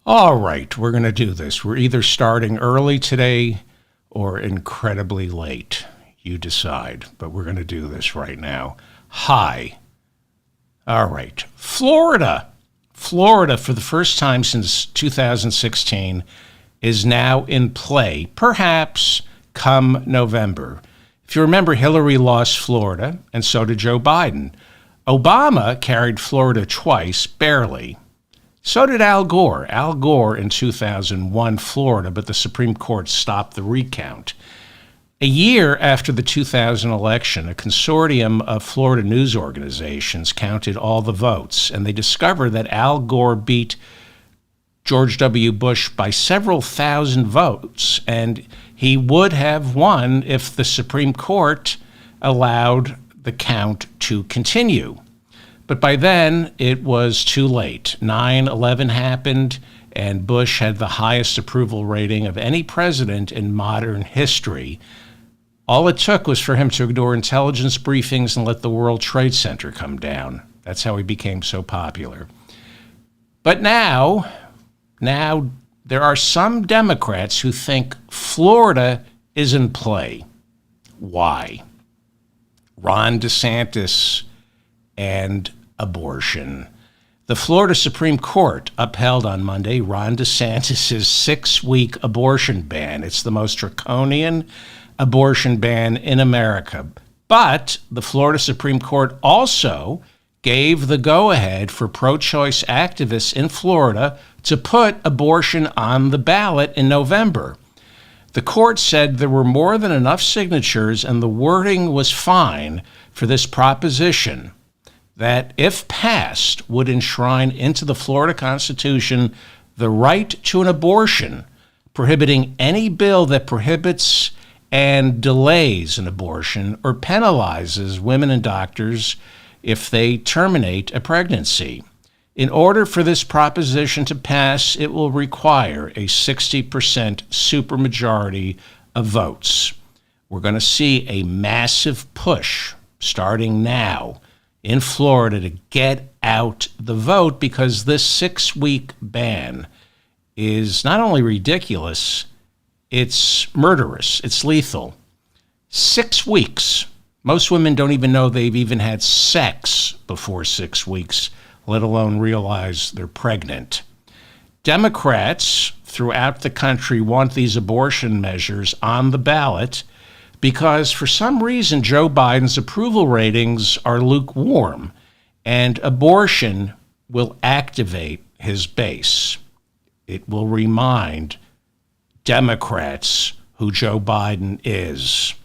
All right, we're going to do this. We're either starting early today or incredibly late. You decide, but we're going to do this right now. Hi. All right. Florida, for the first time since 2016, is now in play, perhaps come November. If you remember, Hillary lost Florida, and so did Joe Biden. Obama carried Florida twice, barely. So did Al Gore. Al Gore in 2001, Florida, but the Supreme Court stopped the recount. A year after the 2000 election, a consortium of Florida news organizations counted all the votes, and they discovered that Al Gore beat George W. Bush by several thousand votes, and he would have won if the Supreme Court allowed the count to continue. But by then, it was too late. 9/11 happened, and Bush had the highest approval rating of any president in modern history. All it took was for him to ignore intelligence briefings and let the World Trade Center come down. That's how he became so popular. But now there are some Democrats who think Florida is in play. Why? Ron DeSantis and abortion. The Florida Supreme Court upheld on Monday Ron DeSantis' 6-week abortion ban. It's the most draconian abortion ban in America. But the Florida Supreme Court also gave the go-ahead for pro-choice activists in Florida to put abortion on the ballot in November. The court said there were more than enough signatures and the wording was fine for this proposition that, if passed, would enshrine into the Florida Constitution the right to an abortion, prohibiting any bill that prohibits and delays an abortion or penalizes women and doctors if they terminate a pregnancy. In order for this proposition to pass, it will require a 60% supermajority of votes. We're going to see a massive push starting now in Florida to get out the vote, because this 6-week ban is not only ridiculous, it's murderous, it's lethal. 6 weeks. Most women don't even know they've even had sex before 6 weeks, let alone realize they're pregnant. Democrats throughout the country want these abortion measures on the ballot because for some reason Joe Biden's approval ratings are lukewarm, and abortion will activate his base. It will remind Democrats who Joe Biden is.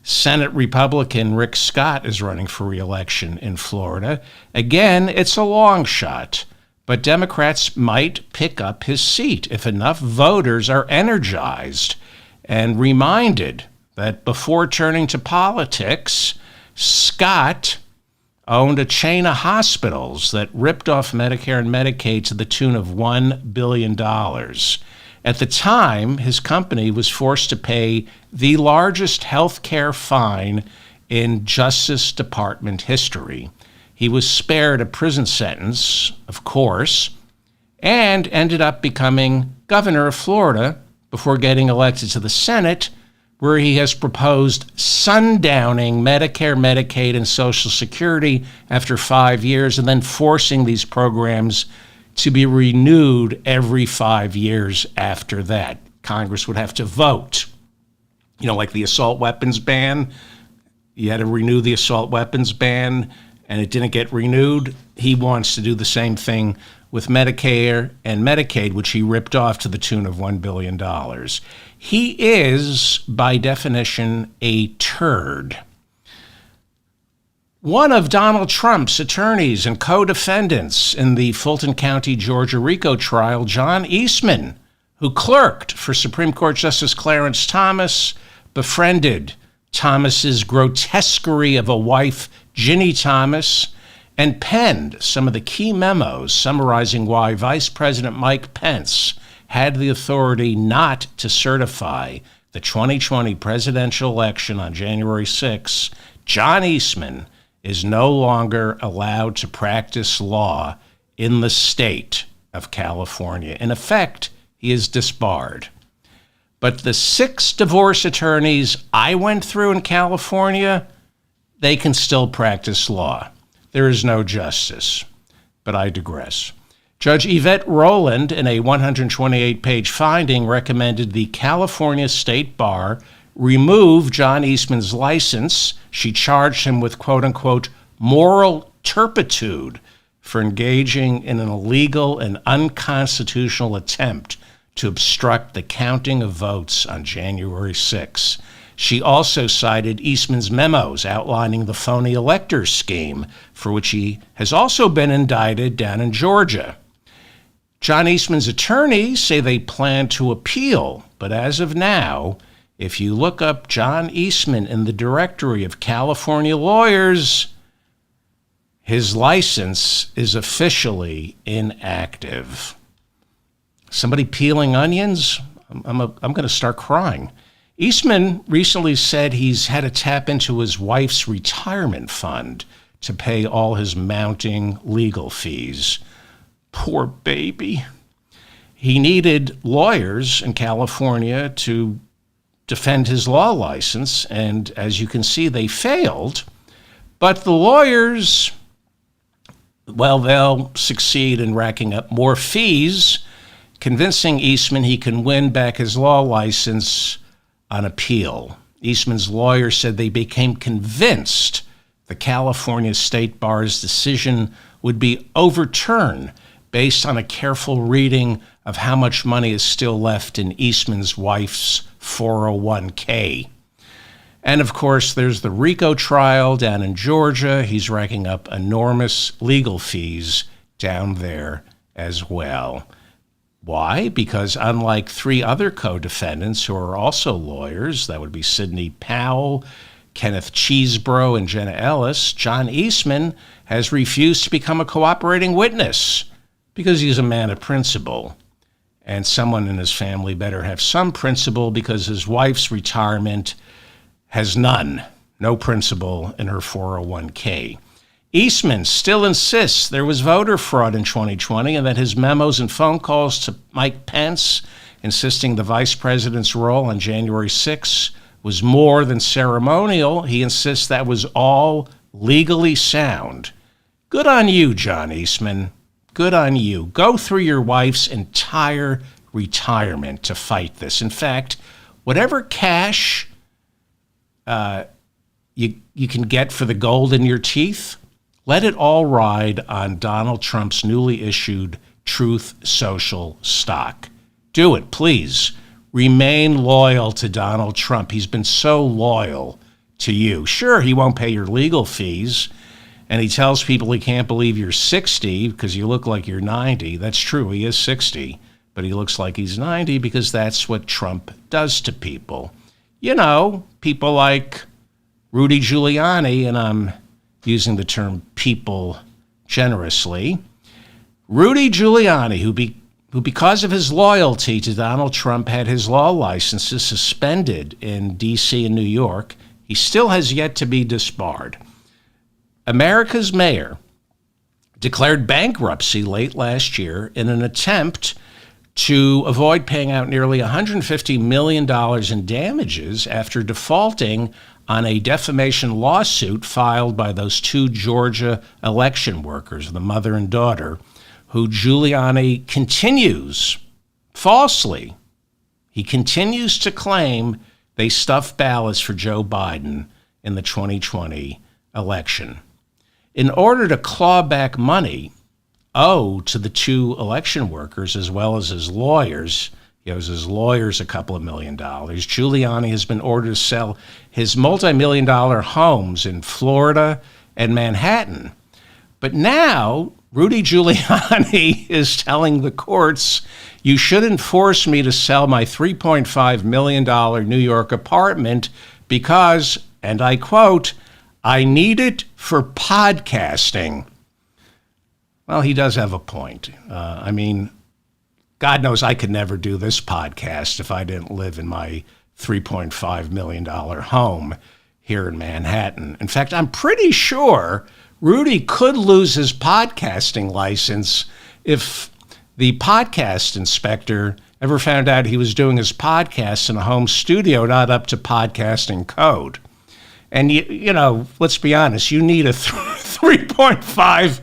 Senate Republican Rick Scott is running for re-election in Florida. Again, it's a long shot, but Democrats might pick up his seat if enough voters are energized and reminded that before turning to politics, Scott owned a chain of hospitals that ripped off Medicare and Medicaid to the tune of $1 billion. At the time, his company was forced to pay the largest health care fine in Justice Department history. He was spared a prison sentence, of course, and ended up becoming governor of Florida before getting elected to the Senate, where he has proposed sundowning Medicare, Medicaid, and Social Security after 5 years, and then forcing these programs to be renewed every 5 years after that. Congress would have to vote. Like the assault weapons ban. You had to renew the assault weapons ban, and it didn't get renewed. He wants to do the same thing with Medicare and Medicaid, which he ripped off to the tune of $1 billion. He is, by definition, a turd. One of Donald Trump's attorneys and co-defendants in the Fulton County, Georgia RICO trial, John Eastman, who clerked for Supreme Court Justice Clarence Thomas, befriended Thomas's grotesquerie of a wife, Ginny Thomas, and penned some of the key memos summarizing why Vice President Mike Pence had the authority not to certify the 2020 presidential election on January 6. John Eastman is no longer allowed to practice law in the state of California. In effect, he is disbarred. But the 6 divorce attorneys I went through in California, they can still practice law. There is no justice. But I digress. Judge Yvette Rowland, in a 128-page finding, recommended the California State Bar remove John Eastman's license. She charged him with, quote-unquote, moral turpitude for engaging in an illegal and unconstitutional attempt to obstruct the counting of votes on January 6. She also cited Eastman's memos outlining the phony elector scheme, for which he has also been indicted down in Georgia. John Eastman's attorneys say they plan to appeal, but as of now, if you look up John Eastman in the directory of California lawyers, his license is officially inactive. Somebody peeling onions? I'm going to start crying. Eastman recently said he's had to tap into his wife's retirement fund to pay all his mounting legal fees. Poor baby. He needed lawyers in California to defend his law license, and as you can see, they failed. But the lawyers, well, they'll succeed in racking up more fees, convincing Eastman he can win back his law license on appeal. Eastman's lawyer said they became convinced the California State Bar's decision would be overturned based on a careful reading of how much money is still left in Eastman's wife's 401k. And of course, there's the RICO trial down in Georgia. He's racking up enormous legal fees down there as well. Why? Because unlike 3 other co-defendants who are also lawyers, that would be Sidney Powell, Kenneth Chesebro, and Jenna Ellis, John Eastman has refused to become a cooperating witness because he's a man of principle. And someone in his family better have some principle because his wife's retirement has none, no principle in her 401k. Eastman still insists there was voter fraud in 2020 and that his memos and phone calls to Mike Pence insisting the vice president's role on January 6 was more than ceremonial. He insists that was all legally sound. Good on you, John Eastman. Good on you. Go through your wife's entire retirement to fight this. In fact, whatever cash you can get for the gold in your teeth, let it all ride on Donald Trump's newly issued Truth Social stock. Do it, please. Remain loyal to Donald Trump. He's been so loyal to you. Sure, he won't pay your legal fees, and he tells people he can't believe you're 60 because you look like you're 90. That's true, he is 60, but he looks like he's 90 because that's what Trump does to people. You know, people like Rudy Giuliani, and I'm using the term people generously. Rudy Giuliani, who because of his loyalty to Donald Trump had his law licenses suspended in D.C. and New York, he still has yet to be disbarred. America's mayor declared bankruptcy late last year in an attempt to avoid paying out nearly $150 million in damages after defaulting on a defamation lawsuit filed by those 2 Georgia election workers, the mother and daughter, who Giuliani continues, falsely, he continues to claim they stuffed ballots for Joe Biden in the 2020 election. In order to claw back money owed to the 2 election workers as well as his lawyers, he owes his lawyers a couple of $1 million. Giuliani has been ordered to sell his multi-million-dollar homes in Florida and Manhattan. But now Rudy Giuliani is telling the courts, you shouldn't force me to sell my $3.5 million New York apartment because, and I quote, I need it for podcasting. Well, he does have a point. I mean, God knows I could never do this podcast if I didn't live in my $3.5 million home here in Manhattan. In fact, I'm pretty sure Rudy could lose his podcasting license if The podcast inspector ever found out he was doing his podcast in a home studio, not up to podcasting code. And, you know, let's be honest, you need a $3.5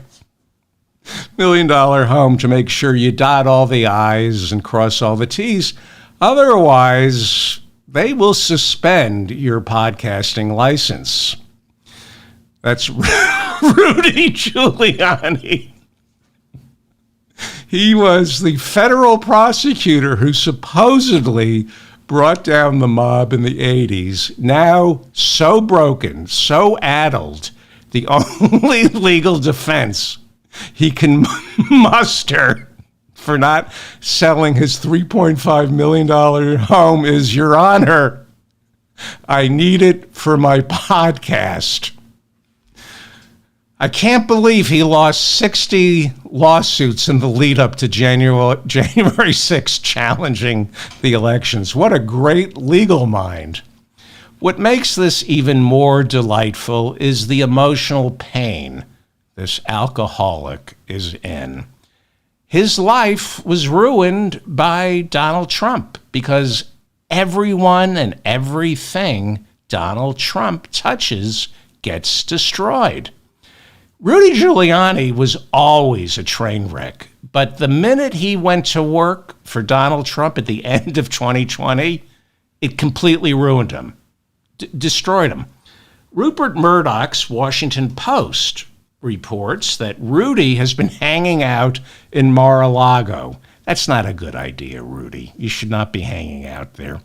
million home to make sure you dot all the I's and cross all the T's. Otherwise, they will suspend your podcasting license. That's Rudy Giuliani. He was the federal prosecutor who supposedly brought down the mob in the 80s, now so broken, so addled, the only legal defense he can muster for not selling his $3.5 million home is, Your Honor, I need it for my podcast. I can't believe he lost 60 lawsuits in the lead up to January 6th challenging the elections. What a great legal mind. What makes this even more delightful is the emotional pain this alcoholic is in. His life was ruined by Donald Trump because everyone and everything Donald Trump touches gets destroyed. Rudy Giuliani was always a train wreck, but the minute he went to work for Donald Trump at the end of 2020, it completely ruined him, destroyed him. Rupert Murdoch's Washington Post reports that Rudy has been hanging out in Mar-a-Lago. That's not a good idea, Rudy. You should not be hanging out there.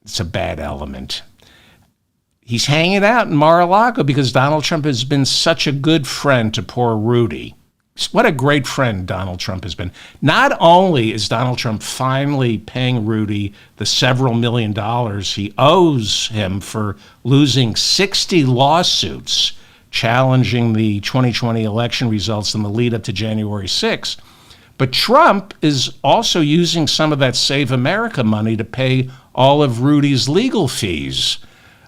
It's a bad element. He's hanging out in Mar-a-Lago because Donald Trump has been such a good friend to poor Rudy. What a great friend Donald Trump has been. Not only is Donald Trump finally paying Rudy the several $million he owes him for losing 60 lawsuits challenging the 2020 election results in the lead up to January 6th, but Trump is also using some of that Save America money to pay all of Rudy's legal fees.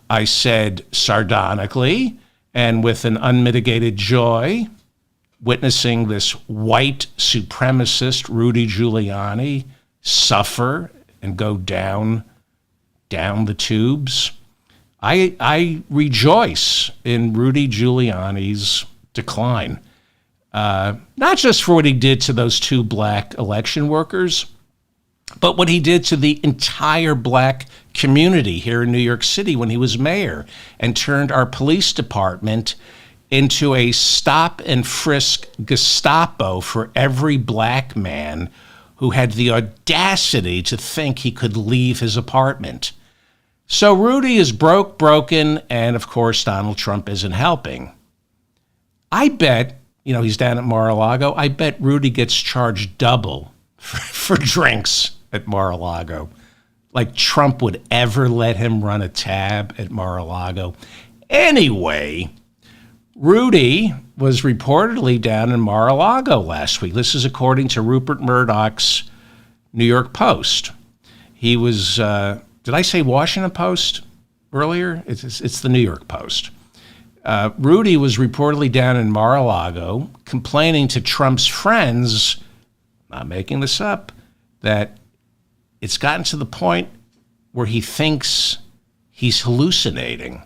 I said sardonically and with an unmitigated joy, witnessing this white supremacist Rudy Giuliani suffer and go down the tubes. I rejoice in Rudy Giuliani's decline, not just for what he did to those two black election workers, but what he did to the entire black community here in New York City when he was mayor and turned our police department into a stop and frisk Gestapo for every black man who had the audacity to think he could leave his apartment. So Rudy is broken, and of course Donald Trump isn't helping. I bet, he's down at Mar-a-Lago, I bet Rudy gets charged double for drinks at Mar-a-Lago. Like Trump would ever let him run a tab at Mar-a-Lago. Anyway, Rudy was reportedly down in Mar-a-Lago last week. This is according to Rupert Murdoch's New York Post. He was, did I say Washington Post earlier? It's the New York Post. Rudy was reportedly down in Mar-a-Lago complaining to Trump's friends, not making this up, that it's gotten to the point where he thinks he's hallucinating.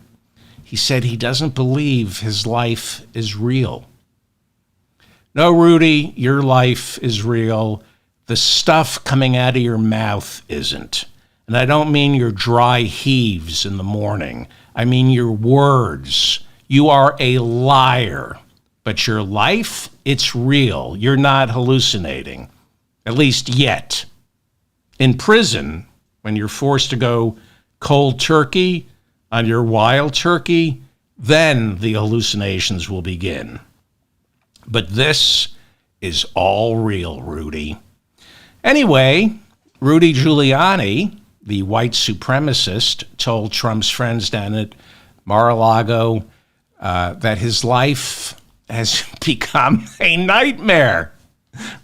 He said he doesn't believe his life is real. No, Rudy, your life is real. The stuff coming out of your mouth isn't. And I don't mean your dry heaves in the morning. I mean your words. You are a liar. But your life, it's real. You're not hallucinating. At least yet. In prison, when you're forced to go cold turkey on your wild turkey, then the hallucinations will begin. But this is all real, Rudy. Anyway, Rudy Giuliani, the white supremacist, told Trump's friends down at Mar-a-Lago that his life has become a nightmare.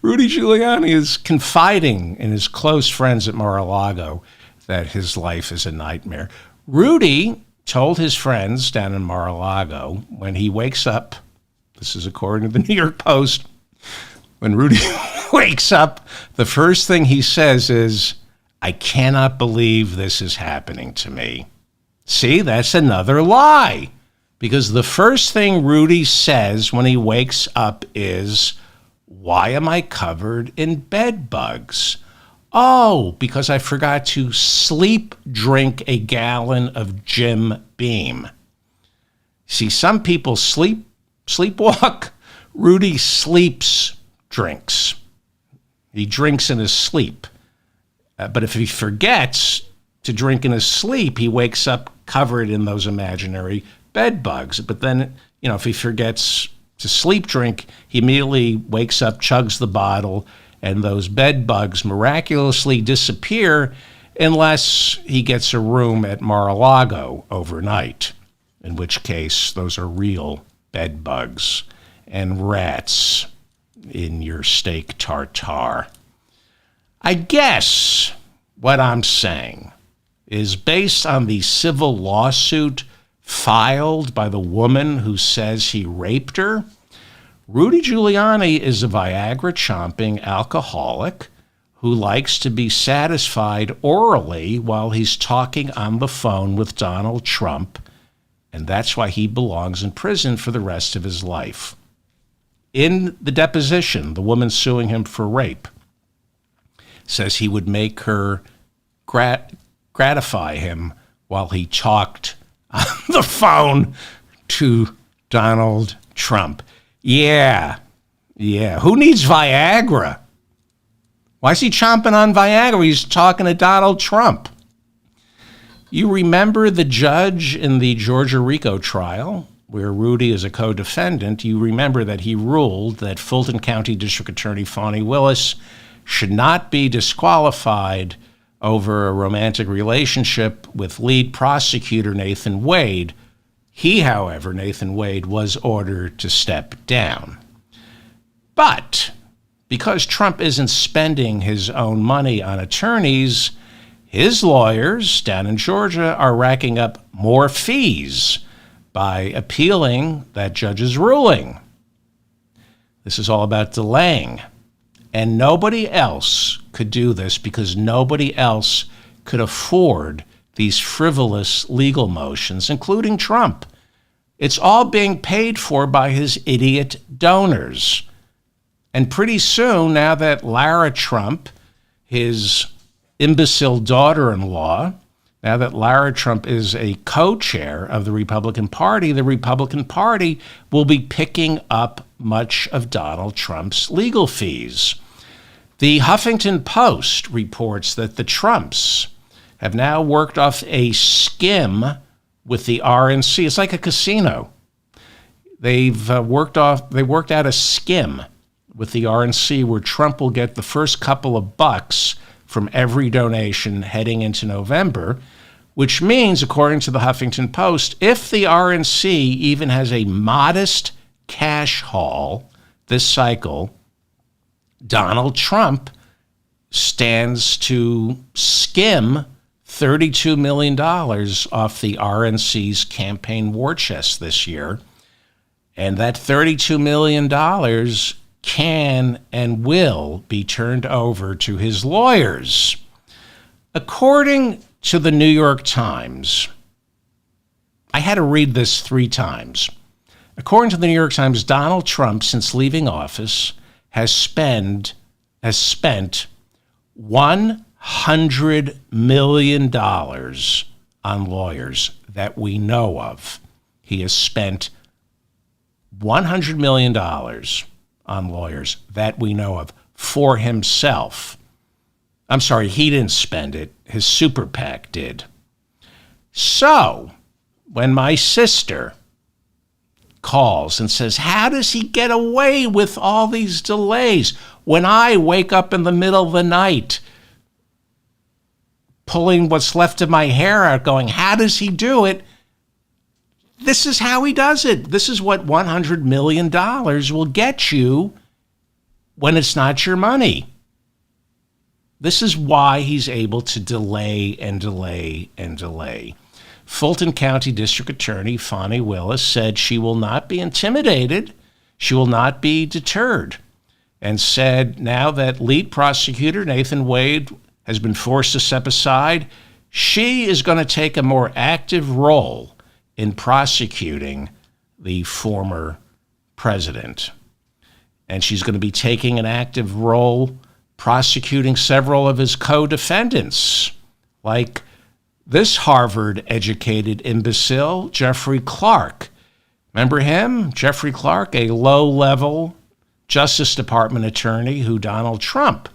Rudy Giuliani is confiding in his close friends at Mar-a-Lago that his life is a nightmare. Rudy told his friends down in Mar-a-Lago when he wakes up, this is according to the New York Post, when Rudy wakes up, the first thing he says is, I cannot believe this is happening to me. See, that's another lie. Because the first thing Rudy says when he wakes up is, why am I covered in bed bugs? Oh, because I forgot to sleep drink a gallon of Jim Beam. See, some people sleepwalk. Rudy sleeps drinks. He drinks in his sleep. But if he forgets to drink in his sleep, he wakes up covered in those imaginary bed bugs. But then, if he forgets to sleep drink, he immediately wakes up, chugs the bottle, and those bed bugs miraculously disappear unless he gets a room at Mar-a-Lago overnight, in which case those are real bed bugs and rats in your steak tartare. I guess what I'm saying is based on the civil lawsuit filed by the woman who says he raped her, Rudy Giuliani is a Viagra-chomping alcoholic who likes to be satisfied orally while he's talking on the phone with Donald Trump, and that's why he belongs in prison for the rest of his life. In the deposition, the woman suing him for rape says he would make her gratify him while he talked on the phone to Donald Trump. Yeah. Who needs Viagra? Why is he chomping on Viagra? He's talking to Donald Trump. You remember the judge in the Georgia RICO trial, where Rudy is a co-defendant. You remember that he ruled that Fulton County District Attorney Fani Willis should not be disqualified over a romantic relationship with lead prosecutor Nathan Wade. He, however, Nathan Wade, was ordered to step down. But because Trump isn't spending his own money on attorneys, his lawyers down in Georgia are racking up more fees by appealing that judge's ruling. This is all about delaying. And nobody else could do this because nobody else could afford these frivolous legal motions, including Trump. It's all being paid for by his idiot donors. And pretty soon, now that Lara Trump, his imbecile daughter-in-law, now that Lara Trump is a co-chair of the Republican Party will be picking up much of Donald Trump's legal fees. The Huffington Post reports that the Trumps have now worked off a skim with the RNC. It's like a casino. They worked out a skim with the RNC where Trump will get the first couple of bucks from every donation heading into November, which means, according to the Huffington Post, if the RNC even has a modest cash haul this cycle, Donald Trump stands to skim $32 million off the RNC's campaign war chest this year. And that $32 million can and will be turned over to his lawyers. According to the New York Times, I had to read this 3 times. According to the New York Times, Donald Trump, since leaving office, has spent $100 million on lawyers that we know of. He has spent $100 million on lawyers that we know of for himself. I'm sorry, he didn't spend it. His super PAC did. So, when my sister calls and says, how does he get away with all these delays when I wake up in the middle of the night pulling what's left of my hair out going, how does he do it? This is how he does it. This is what $100 million will get you when it's not your money. This is why he's able to delay and delay and delay. Fulton County District Attorney Fani Willis said she will not be intimidated. She will not be deterred. and said now that lead prosecutor Nathan Wade has been forced to step aside, she is going to take a more active role in prosecuting the former president. And she's going to be taking an active role prosecuting several of his co-defendants, like this Harvard-educated imbecile, Jeffrey Clark. Remember him? Jeffrey Clark, a low-level Justice Department attorney who Donald Trump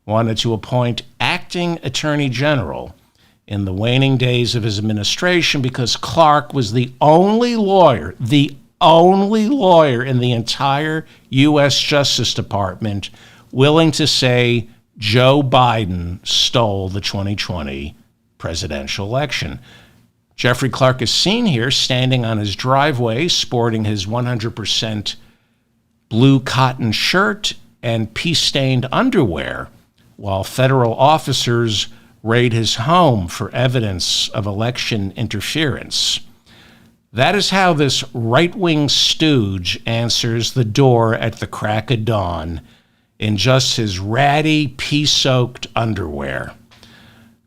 wanted to appoint acting attorney general in the waning days of his administration because Clark was the only lawyer in the entire U.S. Justice Department willing to say Joe Biden stole the 2020 presidential election. Jeffrey Clark is seen here standing on his driveway sporting his 100% blue cotton shirt and pea-stained underwear while federal officers raid his home for evidence of election interference. That is how this right-wing stooge answers the door at the crack of dawn in just his ratty, pea-soaked underwear.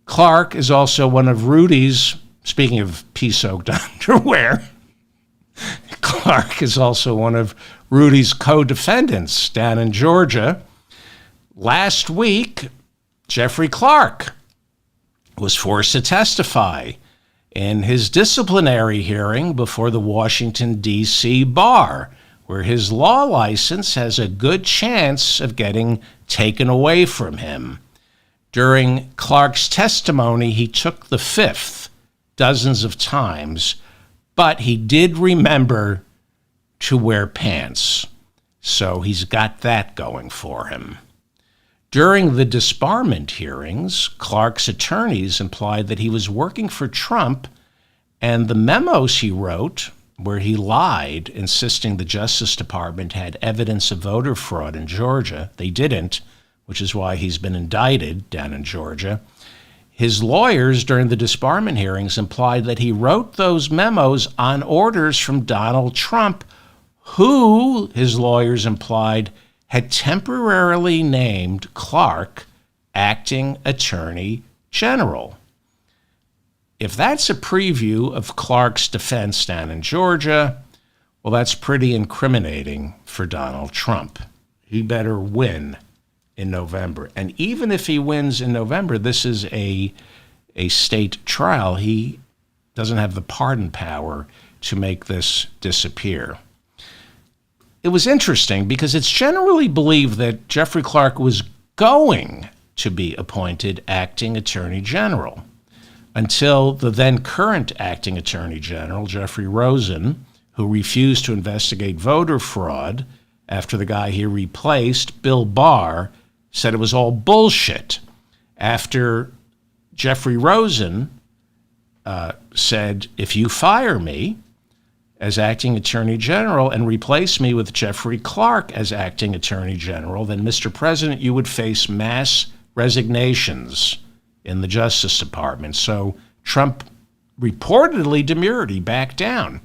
Clark is also one of Rudy's, speaking of pea-soaked underwear, Clark is also one of Rudy's co-defendants down in Georgia. Last week, Jeffrey Clark was forced to testify in his disciplinary hearing before the Washington, D.C. bar, where his law license has a good chance of getting taken away from him. During Clark's testimony, he took the fifth dozens of times, but he did remember to wear pants, so he's got that going for him. During the disbarment hearings, Clark's attorneys implied that he was working for Trump, and the memos he wrote, where he lied, insisting the Justice Department had evidence of voter fraud in Georgia, they didn't, which is why he's been indicted down in Georgia. His lawyers during the disbarment hearings implied that he wrote those memos on orders from Donald Trump, who, his lawyers implied, had temporarily named Clark acting attorney general. If that's a preview of Clark's defense down in Georgia, well, that's pretty incriminating for Donald Trump. He better win in November. And even if he wins in November, this is a state trial. He doesn't have the pardon power to make this disappear. It was interesting because it's generally believed that Jeffrey Clark was going to be appointed acting attorney general until the then current acting attorney general, Jeffrey Rosen, who refused to investigate voter fraud after the guy he replaced, Bill Barr, said it was all bullshit. After Jeffrey Rosen said, if you fire me as acting attorney general and replace me with Jeffrey Clark as acting attorney general, then, Mr. President, you would face mass resignations in the Justice Department. So Trump reportedly demurred. He backed down.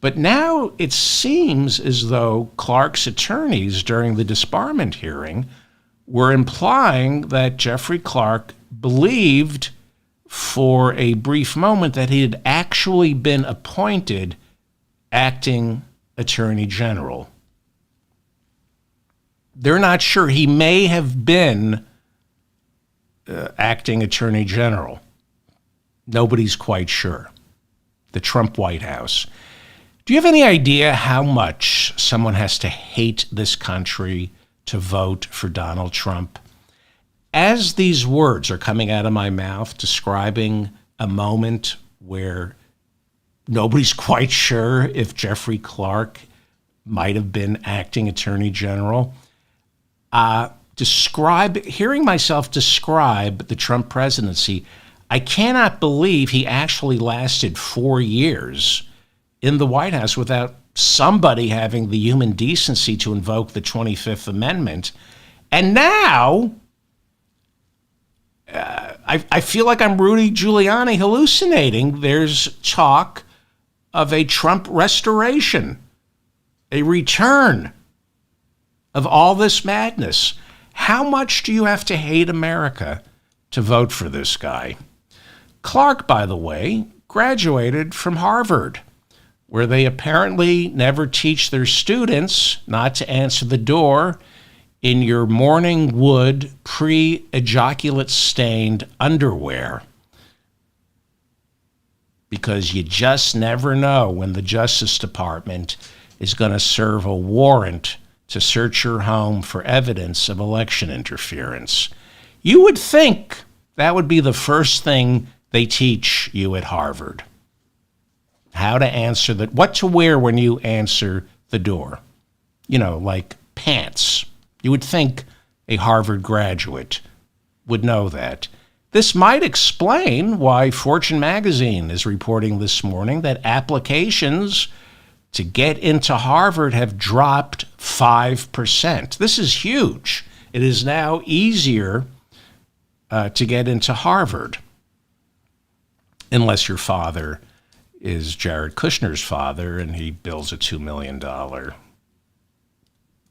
But now it seems as though Clark's attorneys during the disbarment hearing were implying that Jeffrey Clark believed for a brief moment that he had actually been appointed acting attorney general. They're not sure. He may have been acting attorney general. Nobody's quite sure. The Trump White House. Do you have any idea how much someone has to hate this country to vote for Donald Trump? As these words are coming out of my mouth describing a moment where nobody's quite sure if Jeffrey Clark might have been acting attorney general, hearing myself describe the Trump presidency, I cannot believe he actually lasted 4 years in the White House without somebody having the human decency to invoke the 25th Amendment. And now I feel like I'm Rudy Giuliani hallucinating. There's talk of a Trump restoration, a return of all this madness. How much do you have to hate America to vote for this guy? Clark, by the way, graduated from Harvard, where they apparently never teach their students not to answer the door in your morning wood pre-ejaculate stained underwear. Because you just never know when the Justice Department is going to serve a warrant to search your home for evidence of election interference. You would think that would be the first thing they teach you at Harvard. How to answer what to wear when you answer the door. Like pants. You would think a Harvard graduate would know that. This might explain why Fortune magazine is reporting this morning that applications to get into Harvard have dropped 5%. This is huge. It is now easier to get into Harvard, unless your father is Jared Kushner's father and he builds a $2 million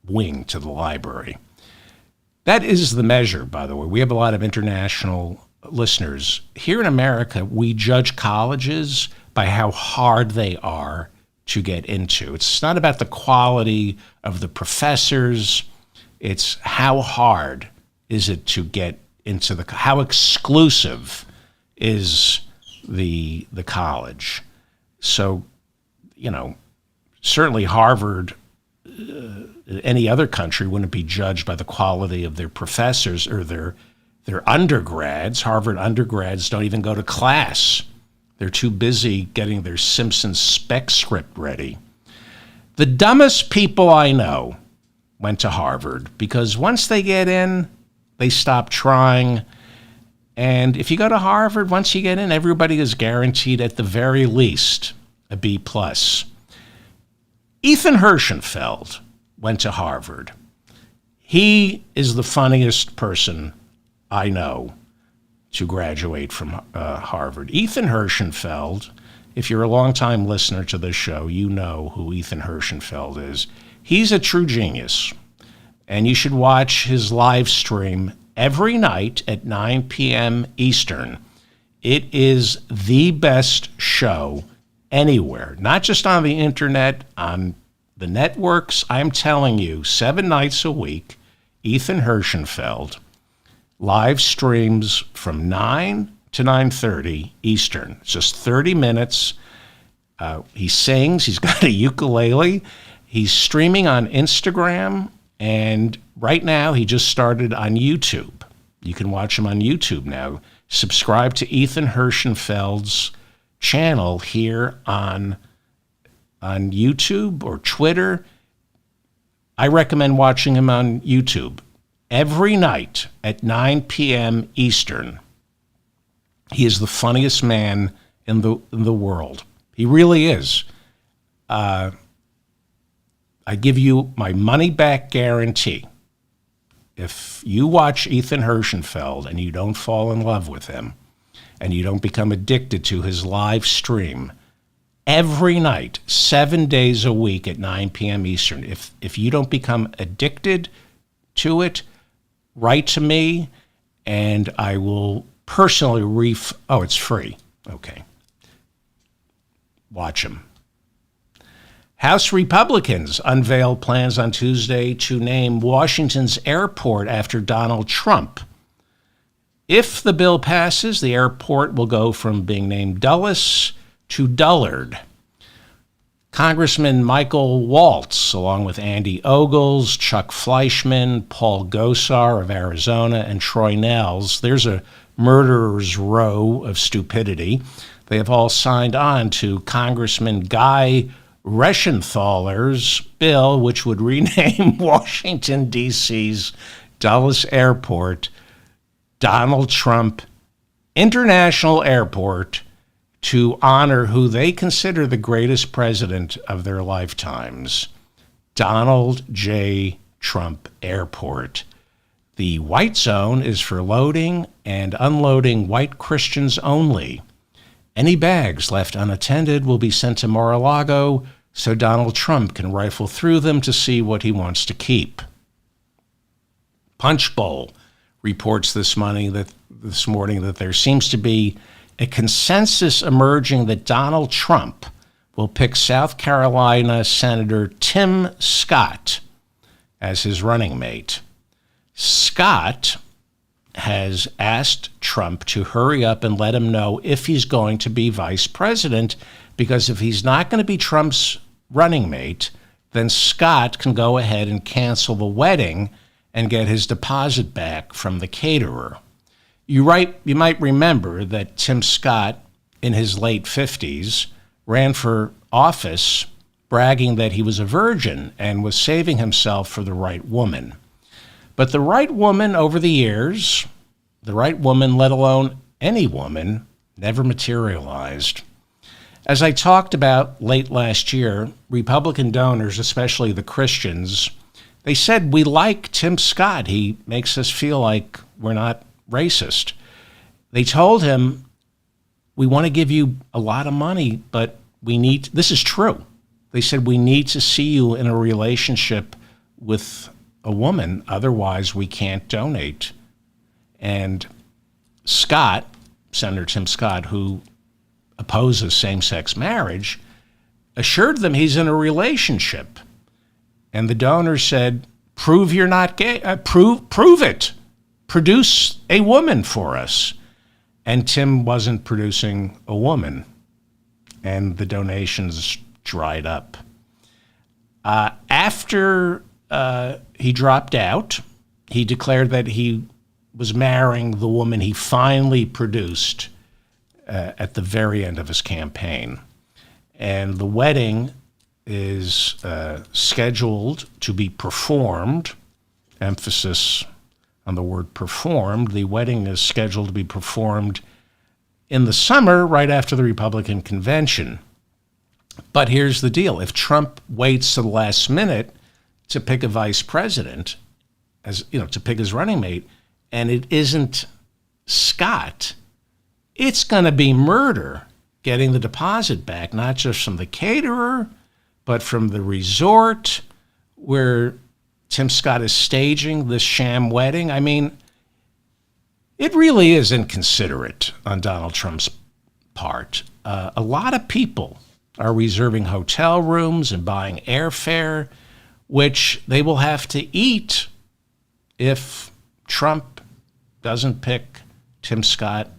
wing to the library. That is the measure, by the way. We have a lot of international listeners. Here in America, we judge colleges by how hard they are to get into. It's not about the quality of the professors. It's how hard is it to get into how exclusive is the college. So, certainly Harvard, any other country wouldn't be judged by the quality of their professors or their undergrads. Harvard undergrads don't even go to class. They're too busy getting their Simpsons spec script ready. The dumbest people I know went to Harvard because once they get in, they stop trying. And if you go to Harvard, once you get in, everybody is guaranteed at the very least a B+. Ethan Hirschenfeld went to Harvard. He is the funniest person I know to graduate from Harvard. Ethan Hirschenfeld, if you're a longtime listener to this show, you know who Ethan Hirschenfeld is. He's a true genius, and you should watch his live stream every night at 9 p.m. Eastern. It is the best show anywhere, not just on the internet, on the networks. I'm telling you, 7 nights a week, Ethan Hirschenfeld live streams from 9 to 9:30 Eastern. It's just 30 minutes. He sings. He's got a ukulele. He's streaming on Instagram. And right now, he just started on YouTube. You can watch him on YouTube now. Subscribe to Ethan Hirschenfeld's channel here on YouTube or Twitter. I recommend watching him on YouTube every night at 9 p.m. Eastern. He is the funniest man in the world. He really is. I give you my money-back guarantee. If you watch Ethan Hirschenfeld and you don't fall in love with him and you don't become addicted to his live stream every night, 7 days a week at 9 p.m. Eastern, if you don't become addicted to it, write to me and I will personally it's free. Okay. Watch him. House Republicans unveiled plans on Tuesday to name Washington's airport after Donald Trump. If the bill passes, the airport will go from being named Dulles to Dullard. Congressman Michael Waltz, along with Andy Ogles, Chuck Fleischman, Paul Gosar of Arizona, and Troy Nehls, there's a murderer's row of stupidity. They have all signed on to Congressman Guy Reschenthaler's bill, which would rename Washington, D.C.'s Dulles Airport Donald Trump International Airport to honor who they consider the greatest president of their lifetimes, Donald J. Trump Airport. The white zone is for loading and unloading white Christians only. Any bags left unattended will be sent to Mar-a-Lago so Donald Trump can rifle through them to see what he wants to keep. Punchbowl reports this morning that there seems to be a consensus emerging that Donald Trump will pick South Carolina Senator Tim Scott as his running mate. Scott has asked Trump to hurry up and let him know if he's going to be vice president, because if he's not going to be Trump's running mate, then Scott can go ahead and cancel the wedding and get his deposit back from the caterer. You might remember that Tim Scott, in his late 50s, ran for office bragging that he was a virgin and was saving himself for the right woman. But the right woman over the years, the right woman, let alone any woman, never materialized. As I talked about late last year, Republican donors, especially the Christians, they said, we like Tim Scott. He makes us feel like we're not racist. They told him, we want to give you a lot of money, but this is true. They said, we need to see you in a relationship with a woman, otherwise we can't donate. And Scott, Senator Tim Scott, who opposes same-sex marriage, assured them he's in a relationship. And the donor said, prove you're not gay. Prove it. Produce a woman for us. And Tim wasn't producing a woman. And the donations dried up. After he dropped out, he declared that he was marrying the woman he finally produced at the very end of his campaign. And the wedding is scheduled to be performed, emphasis on the word performed. The wedding is scheduled to be performed in the summer, right after the Republican convention. But here's the deal. If Trump waits to the last minute to pick a vice president, to pick his running mate, and it isn't Scott, it's going to be murder getting the deposit back, not just from the caterer, but from the resort where Tim Scott is staging this sham wedding. I mean, it really is inconsiderate on Donald Trump's part. A lot of people are reserving hotel rooms and buying airfare, which they will have to eat if Trump doesn't pick Tim Scott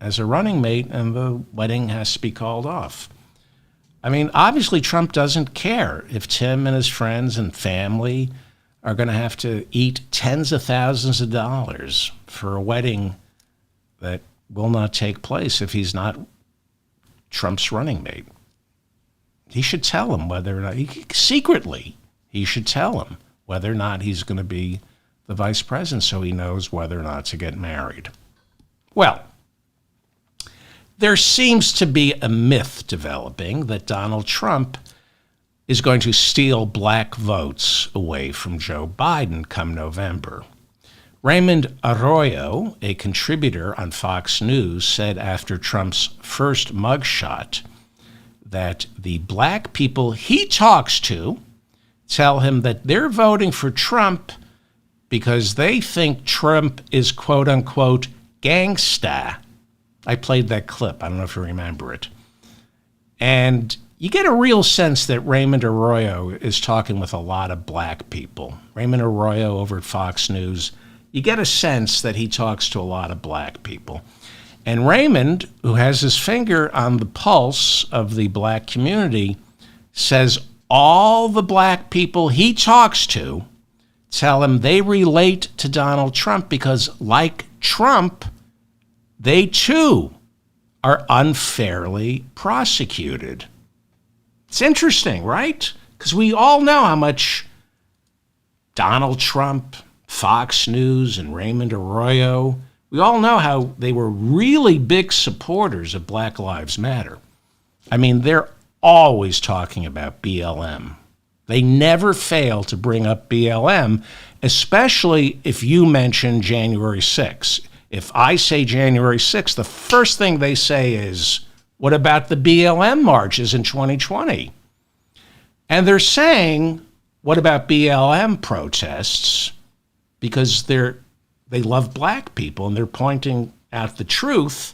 as a running mate and the wedding has to be called off. I mean, obviously Trump doesn't care if Tim and his friends and family are going to have to eat tens of thousands of dollars for a wedding that will not take place if he's not Trump's running mate. He should tell him whether or not, secretly, he should tell him whether or not he's going to be the vice president so he knows whether or not to get married. Well, there seems to be a myth developing that Donald Trump is going to steal black votes away from Joe Biden come November. Raymond Arroyo, a contributor on Fox News, said after Trump's first mugshot that the black people he talks to tell him that they're voting for Trump because they think Trump is quote-unquote gangsta. I played that clip. I don't know if you remember it. And you get a real sense that Raymond Arroyo is talking with a lot of black people. Raymond Arroyo over at Fox News, you get a sense that he talks to a lot of black people. And Raymond, who has his finger on the pulse of the black community, says all the black people he talks to tell him they relate to Donald Trump because, like Trump, they too are unfairly prosecuted. It's interesting, right? Because we all know how much Donald Trump, Fox News, and Raymond Arroyo, we all know how they were really big supporters of Black Lives Matter. I mean, they're always talking about BLM. They never fail to bring up BLM, especially if you mention January 6th. If I say January 6th, the first thing they say is, what about the BLM marches in 2020? And they're saying, what about BLM protests? because they love black people, and they're pointing out the truth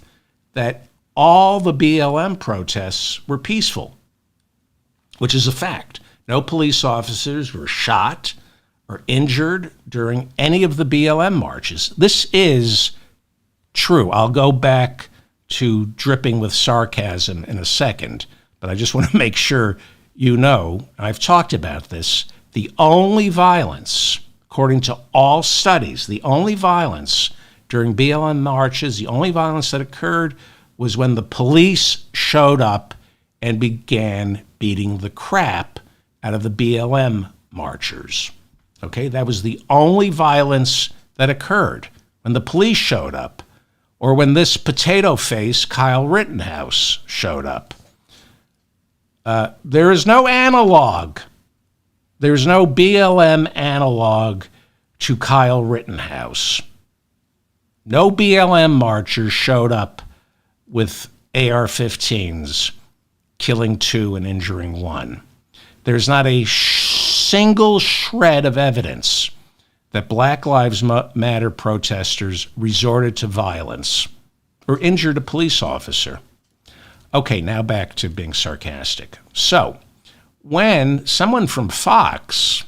that all the BLM protests were peaceful, which is a fact. No police officers were shot or injured during any of the BLM marches. This is true. I'll go back to dripping with sarcasm in a second, but I just want to make sure you know, I've talked about this, the only violence, according to all studies, the only violence during BLM marches, the only violence that occurred was when the police showed up and began beating the crap out of the BLM marchers. Okay, that was the only violence that occurred, when the police showed up, or when this potato face Kyle Rittenhouse showed up. There is no analog. There's no BLM analog to Kyle Rittenhouse. No BLM marchers showed up with AR-15s, killing 2 and injuring 1. There's not a single shred of evidence that Black Lives Matter protesters resorted to violence or injured a police officer. Okay, now back to being sarcastic. So, when someone from Fox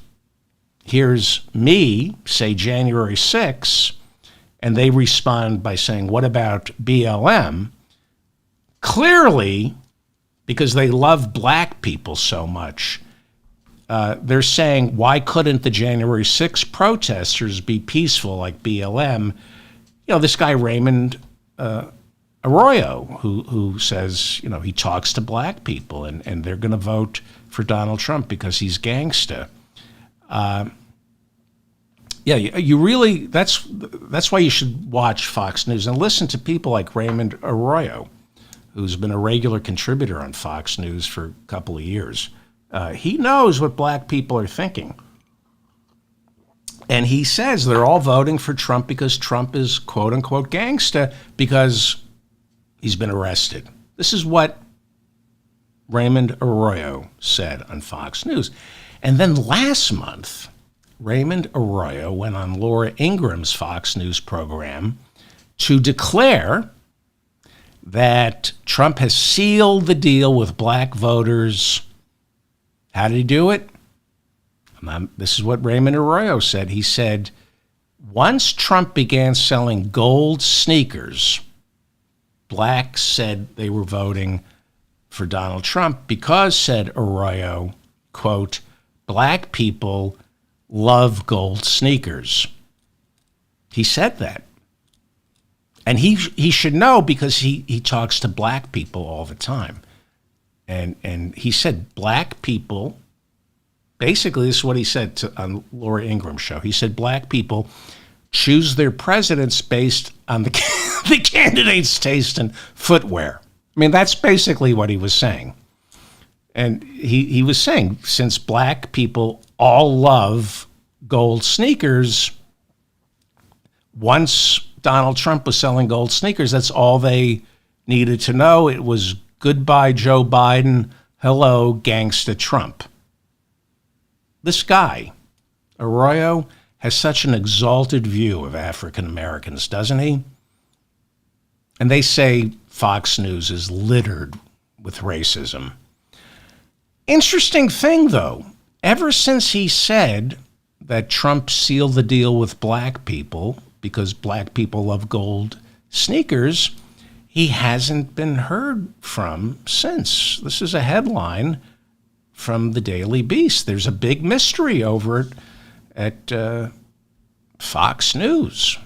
hears me say January 6th, and they respond by saying, what about BLM? Clearly, because they love black people so much, they're saying, why couldn't the January 6th protesters be peaceful like BLM? You know, this guy Raymond Arroyo, who says, you know, he talks to black people and they're going to vote for Donald Trump because he's gangsta. Yeah, you really, that's why you should watch Fox News and listen to people like Raymond Arroyo, who's been a regular contributor on Fox News for a couple of years. He knows what black people are thinking. And he says they're all voting for Trump because Trump is quote-unquote gangsta because he's been arrested. This is what Raymond Arroyo said on Fox News. And then last month, Raymond Arroyo went on Laura Ingraham's Fox News program to declare that Trump has sealed the deal with black voters. How did he do it? This is what Raymond Arroyo said. He said, once Trump began selling gold sneakers, blacks said they were voting for Donald Trump because, said Arroyo, quote, black people love gold sneakers. He said that. And he should know because he talks to black people all the time. And he said black people, basically this is what he said on Laura Ingraham's show. He said black people choose their presidents based on the candidate's taste in footwear. I mean, that's basically what he was saying. And he was saying, since black people all love gold sneakers, once Donald Trump was selling gold sneakers, that's all they needed to know. It was goodbye, Joe Biden. Hello, gangsta Trump. This guy, Arroyo, has such an exalted view of African Americans, doesn't he? And they say Fox News is littered with racism. Interesting thing, though, ever since he said that Trump sealed the deal with black people because black people love gold sneakers, he hasn't been heard from since. This is a headline from the Daily Beast. There's a big mystery over at Fox News.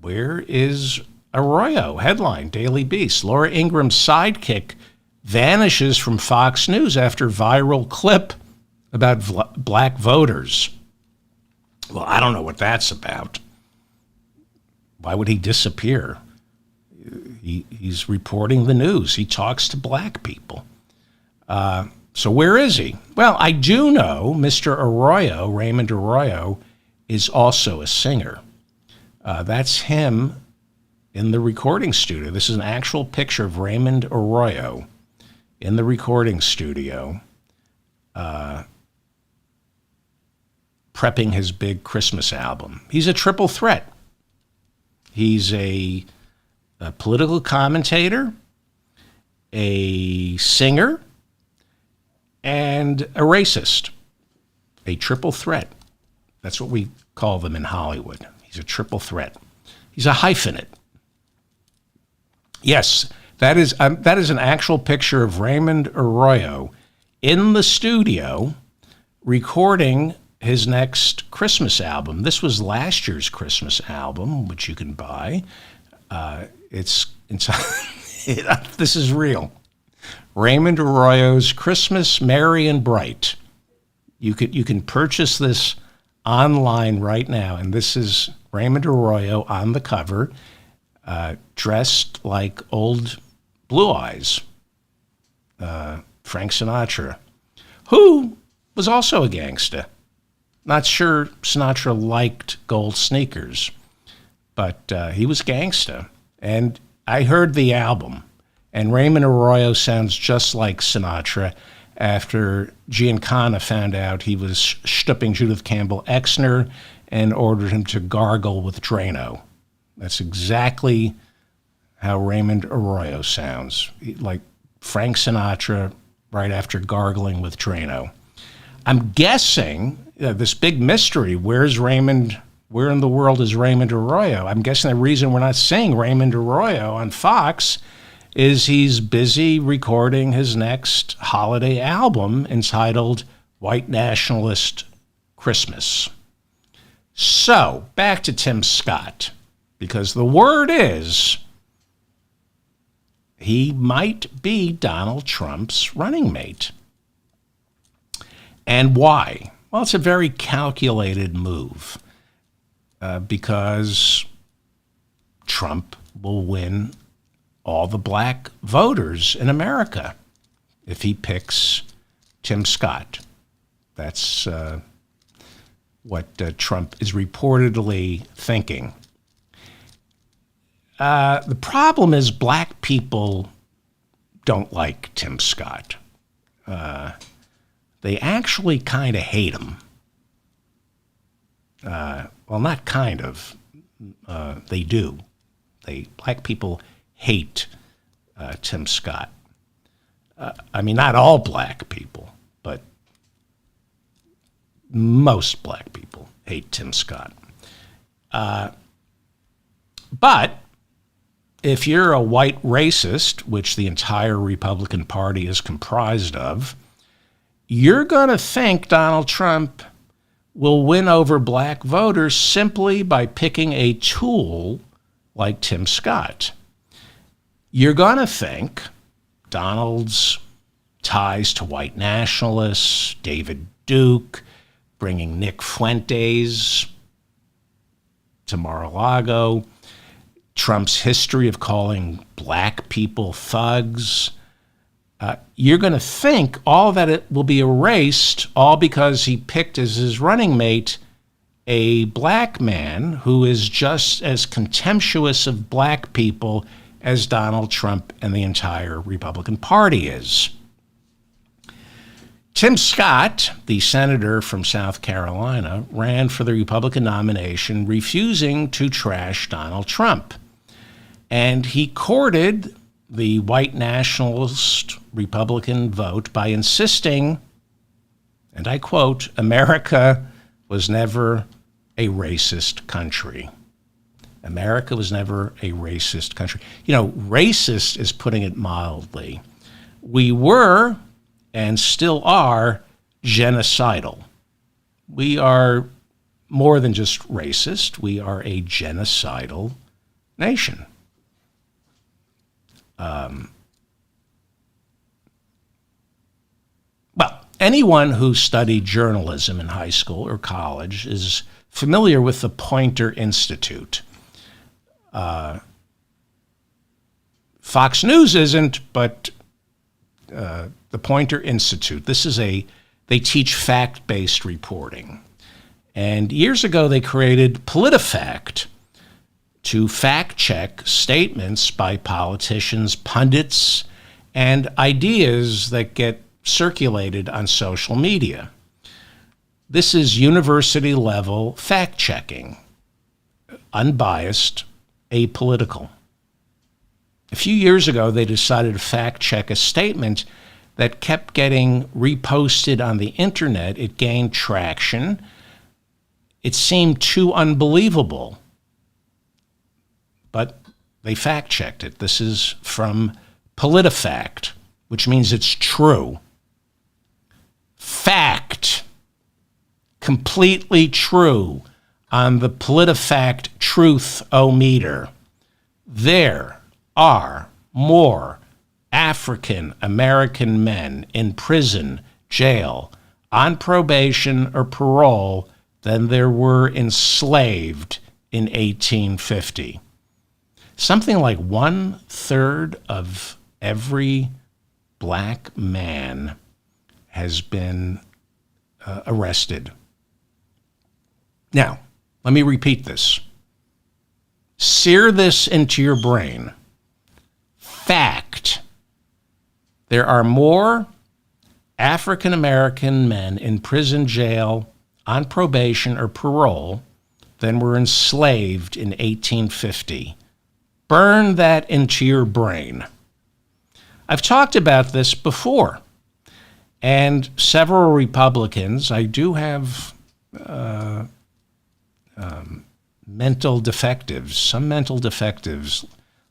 Where is Arroyo? Headline, Daily Beast. Laura Ingraham's sidekick vanishes from Fox News after viral clip about black voters. Well, I don't know what that's about. Why would he disappear? He's reporting the news. He talks to black people. So where is he? Well, I do know Mr. Arroyo, Raymond Arroyo, is also a singer. That's him in the recording studio. This is an actual picture of Raymond Arroyo in the recording studio. prepping his big Christmas album. He's a triple threat. He's a political commentator, a singer, and a racist. A triple threat. That's what we call them in Hollywood. He's a triple threat. He's a hyphenate. Yes, that is an actual picture of Raymond Arroyo in the studio recording his next Christmas album. This was last year's Christmas album, which you can buy. This is real. Raymond Arroyo's Christmas Merry and Bright. You can purchase this online right now, and this is Raymond Arroyo on the cover, dressed like old Blue Eyes, Frank Sinatra, who was also a gangster. Not sure Sinatra liked gold sneakers, but he was gangsta. And I heard the album, and Raymond Arroyo sounds just like Sinatra after Giancana found out he was stooping Judith Campbell Exner and ordered him to gargle with Drano. That's exactly how Raymond Arroyo sounds, like Frank Sinatra right after gargling with Drano. I'm guessing this big mystery, where in the world is Raymond Arroyo? I'm guessing the reason we're not seeing Raymond Arroyo on Fox is he's busy recording his next holiday album entitled White Nationalist Christmas. So, back to Tim Scott, because the word is he might be Donald Trump's running mate. And why? Well, it's a very calculated move because Trump will win all the black voters in America if he picks Tim Scott. That's what Trump is reportedly thinking. The problem is black people don't like Tim Scott. They actually kind of hate him. Well, not kind of. They do. Black people hate Tim Scott. I mean, not all black people, but most black people hate Tim Scott. But if you're a white racist, which the entire Republican Party is comprised of, you're going to think Donald Trump will win over black voters simply by picking a tool like Tim Scott. You're going to think Donald's ties to white nationalists, David Duke, bringing Nick Fuentes to Mar-a-Lago, Trump's history of calling black people thugs. You're going to think all that it will be erased, all because he picked as his running mate a black man who is just as contemptuous of black people as Donald Trump and the entire Republican Party is. Tim Scott, the senator from South Carolina, ran for the Republican nomination, refusing to trash Donald Trump. And he courted the white nationalist Republican vote by insisting, and I quote, America was never a racist country. America was never a racist country. You know, racist is putting it mildly. We were and still are genocidal. We are more than just racist. We are a genocidal nation. Well, anyone who studied journalism in high school or college is familiar with the Poynter Institute. Fox News isn't, but the Poynter Institute. They teach fact-based reporting. And years ago, they created PolitiFact to fact-check statements by politicians, pundits, and ideas that get circulated on social media. This is university level fact checking, unbiased, apolitical. A few years ago, they decided to fact check a statement that kept getting reposted on the internet. It gained traction. It seemed too unbelievable, but they fact checked it. This is from PolitiFact, which means it's true. Fact. Completely true on the PolitiFact Truth-O-Meter. There are more African American men in prison, jail, on probation or parole than there were enslaved in 1850. Something like 1/3 of every black man has been arrested. Now, let me repeat this. Sear this into your brain. Fact. There are more African American men in prison, jail, on probation or parole than were enslaved in 1850. Burn that into your brain. I've talked about this before, and several Republicans, I do have mental defectives, some mental defectives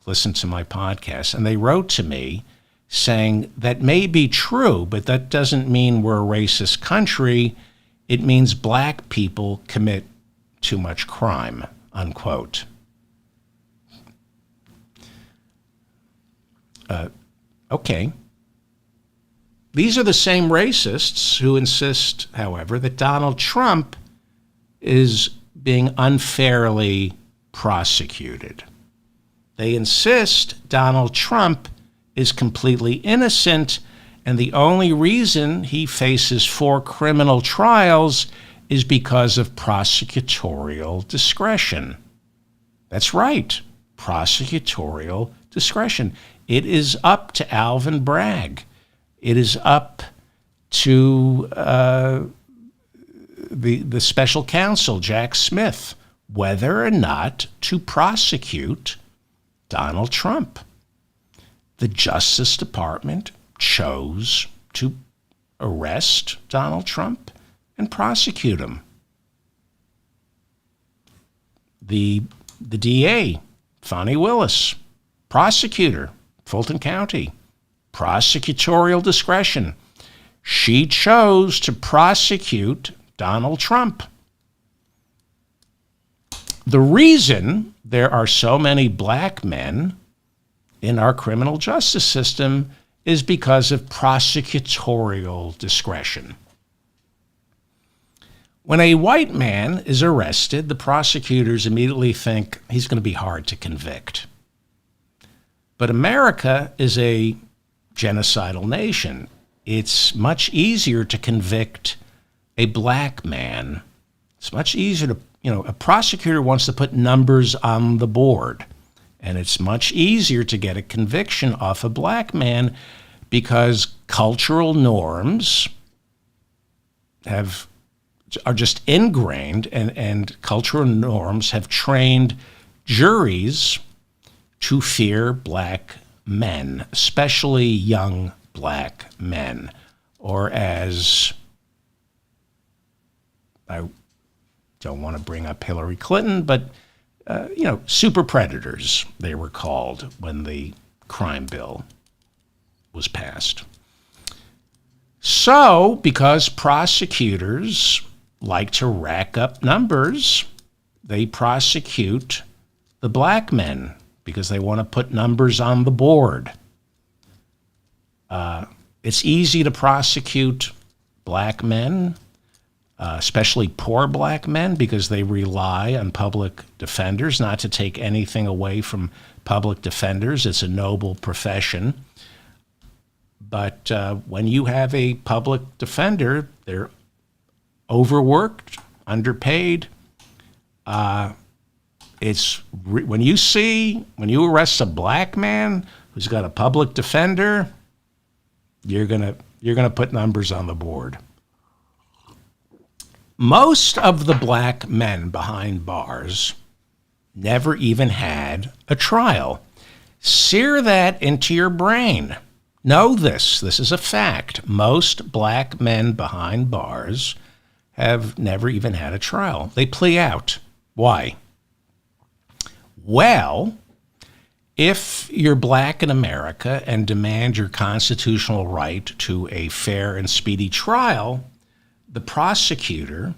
listen to my podcast, and they wrote to me saying that may be true, but that doesn't mean we're a racist country. It means black people commit too much crime, unquote. Okay. These are the same racists who insist, however, that Donald Trump is being unfairly prosecuted. They insist Donald Trump is completely innocent, and the only reason he faces 4 criminal trials is because of prosecutorial discretion. That's right, prosecutorial discretion. It is up to Alvin Bragg. It is up to the special counsel, Jack Smith, whether or not to prosecute Donald Trump. The Justice Department chose to arrest Donald Trump and prosecute him. The DA, Fani Willis, prosecutor, Fulton County, prosecutorial discretion. She chose to prosecute Donald Trump. The reason there are so many black men in our criminal justice system is because of prosecutorial discretion. When a white man is arrested, the prosecutors immediately think he's going to be hard to convict. But America is a genocidal nation. It's much easier to convict a black man. It's much easier to, a prosecutor wants to put numbers on the board. And it's much easier to get a conviction off a black man because cultural norms are just ingrained, and cultural norms have trained juries to fear black men, especially young black men, or as I don't want to bring up Hillary Clinton, but super predators, they were called when the crime bill was passed. So, because prosecutors like to rack up numbers, they prosecute the black men because they want to put numbers on the board. It's easy to prosecute black men, especially poor black men, because they rely on public defenders. Not to take anything away from public defenders, it's a noble profession. But when you have a public defender, they're overworked, underpaid. When you arrest a black man who's got a public defender, you're gonna put numbers on the board. most of the black men behind bars never even had a trial. Sear that into your brain. Know this. This is a fact. Most black men behind bars have never even had a trial. They plea out. Why? Well, if you're black in America and demand your constitutional right to a fair and speedy trial, the prosecutor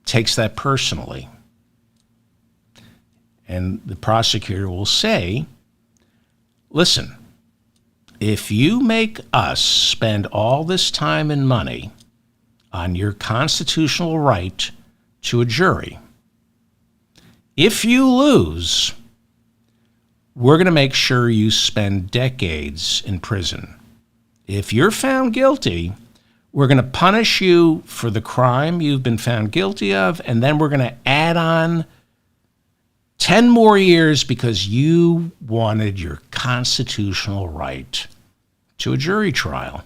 takes that personally. And the prosecutor will say, listen, if you make us spend all this time and money on your constitutional right to a jury, if you lose, we're going to make sure you spend decades in prison. If you're found guilty, we're going to punish you for the crime you've been found guilty of, and then we're going to add on 10 more years because you wanted your constitutional right to a jury trial.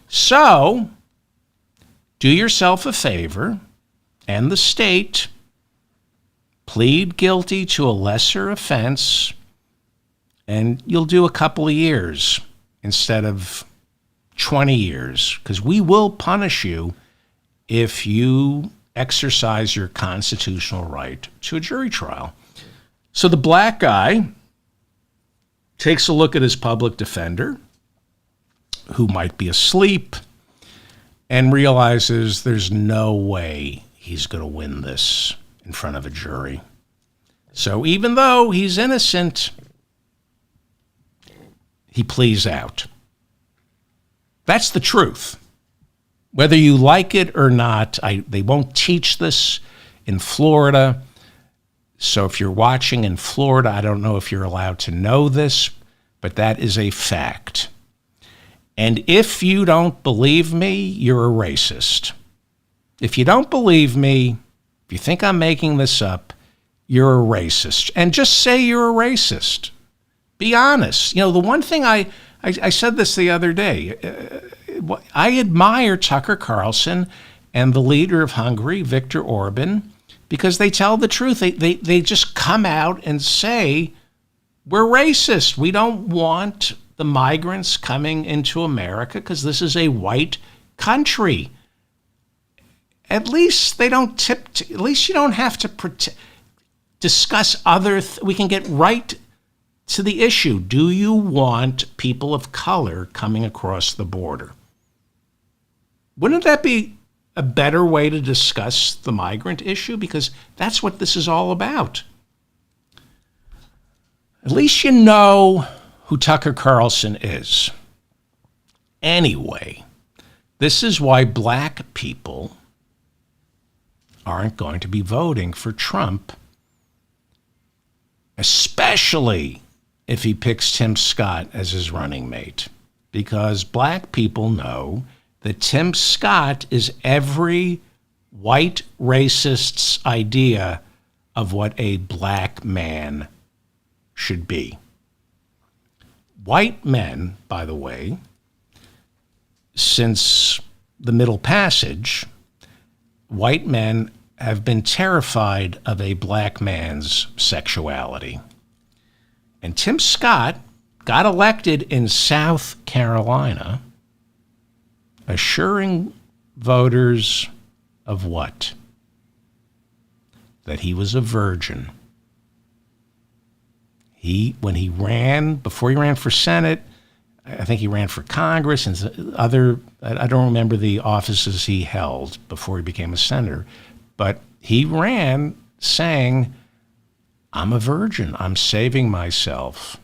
So, do yourself a favor and the state, plead guilty to a lesser offense, and you'll do a couple of years instead of 20 years, because we will punish you if you exercise your constitutional right to a jury trial. So the black guy takes a look at his public defender, who might be asleep, and realizes there's no way he's going to win this in front of a jury. So even though he's innocent, he pleads out. That's the truth. Whether you like it or not, they won't teach this in Florida. So if you're watching in Florida, I don't know if you're allowed to know this, but that is a fact. And if you don't believe me, you're a racist. If you don't believe me, if you think I'm making this up, you're a racist. And just say you're a racist. Be honest. You know, the one thing I said this the other day. I admire Tucker Carlson and the leader of Hungary, Viktor Orban, because they tell the truth. They just come out and say, we're racist. We don't want the migrants coming into America because this is a white country. At least they don't at least you don't have to discuss we can get right to the issue. Do you want people of color coming across the border? Wouldn't that be a better way to discuss the migrant issue? Because that's what this is all about. At least you know who Tucker Carlson is. Anyway, this is why black people aren't going to be voting for Trump, especially if he picks Tim Scott as his running mate. Because black people know that Tim Scott is every white racist's idea of what a black man should be. White men, by the way, since the Middle Passage, white men have been terrified of a black man's sexuality. And Tim Scott got elected in South Carolina, assuring voters of what? That he was a virgin. Before he ran for Senate, I think he ran for Congress and I don't remember the offices he held before he became a senator, but he ran saying, I'm a virgin, I'm saving myself.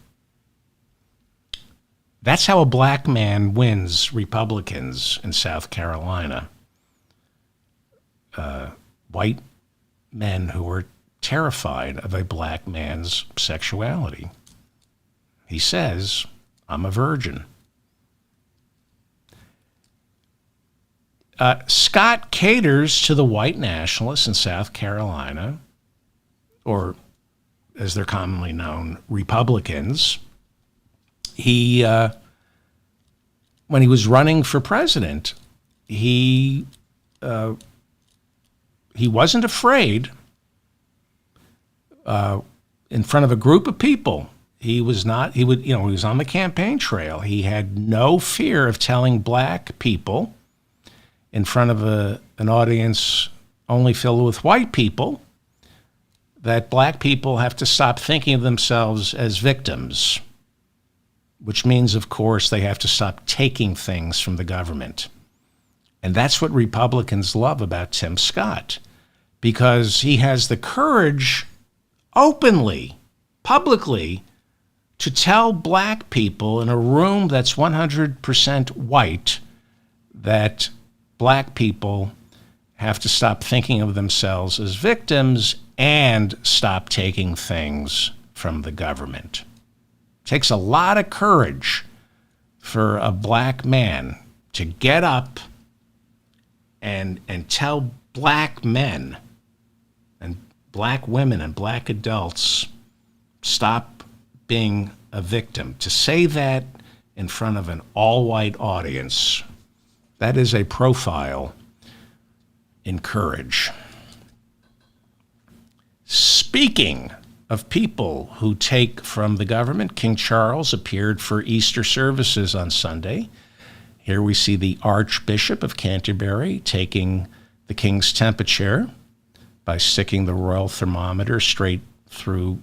That's how a black man wins Republicans in South Carolina. White men who are terrified of a black man's sexuality. He says, I'm a virgin. Scott caters to the white nationalists in South Carolina, or as they're commonly known, Republicans. When he was running for president, he he wasn't afraid in front of a group of people. He was not, he was on the campaign trail. He had no fear of telling black people in front of an audience only filled with white people that black people have to stop thinking of themselves as victims, which means, of course, they have to stop taking things from the government. And that's what Republicans love about Tim Scott, because he has the courage openly, publicly, to tell black people in a room that's 100% white that black people have to stop thinking of themselves as victims and stop taking things from the government. It takes a lot of courage for a black man to get up and tell black men and black women and black adults, stop being a victim. To say that in front of an all-white audience, that is a profile in courage. Speaking of people who take from the government, King Charles appeared for Easter services on Sunday. Here we see the Archbishop of Canterbury taking the king's temperature by sticking the royal thermometer straight through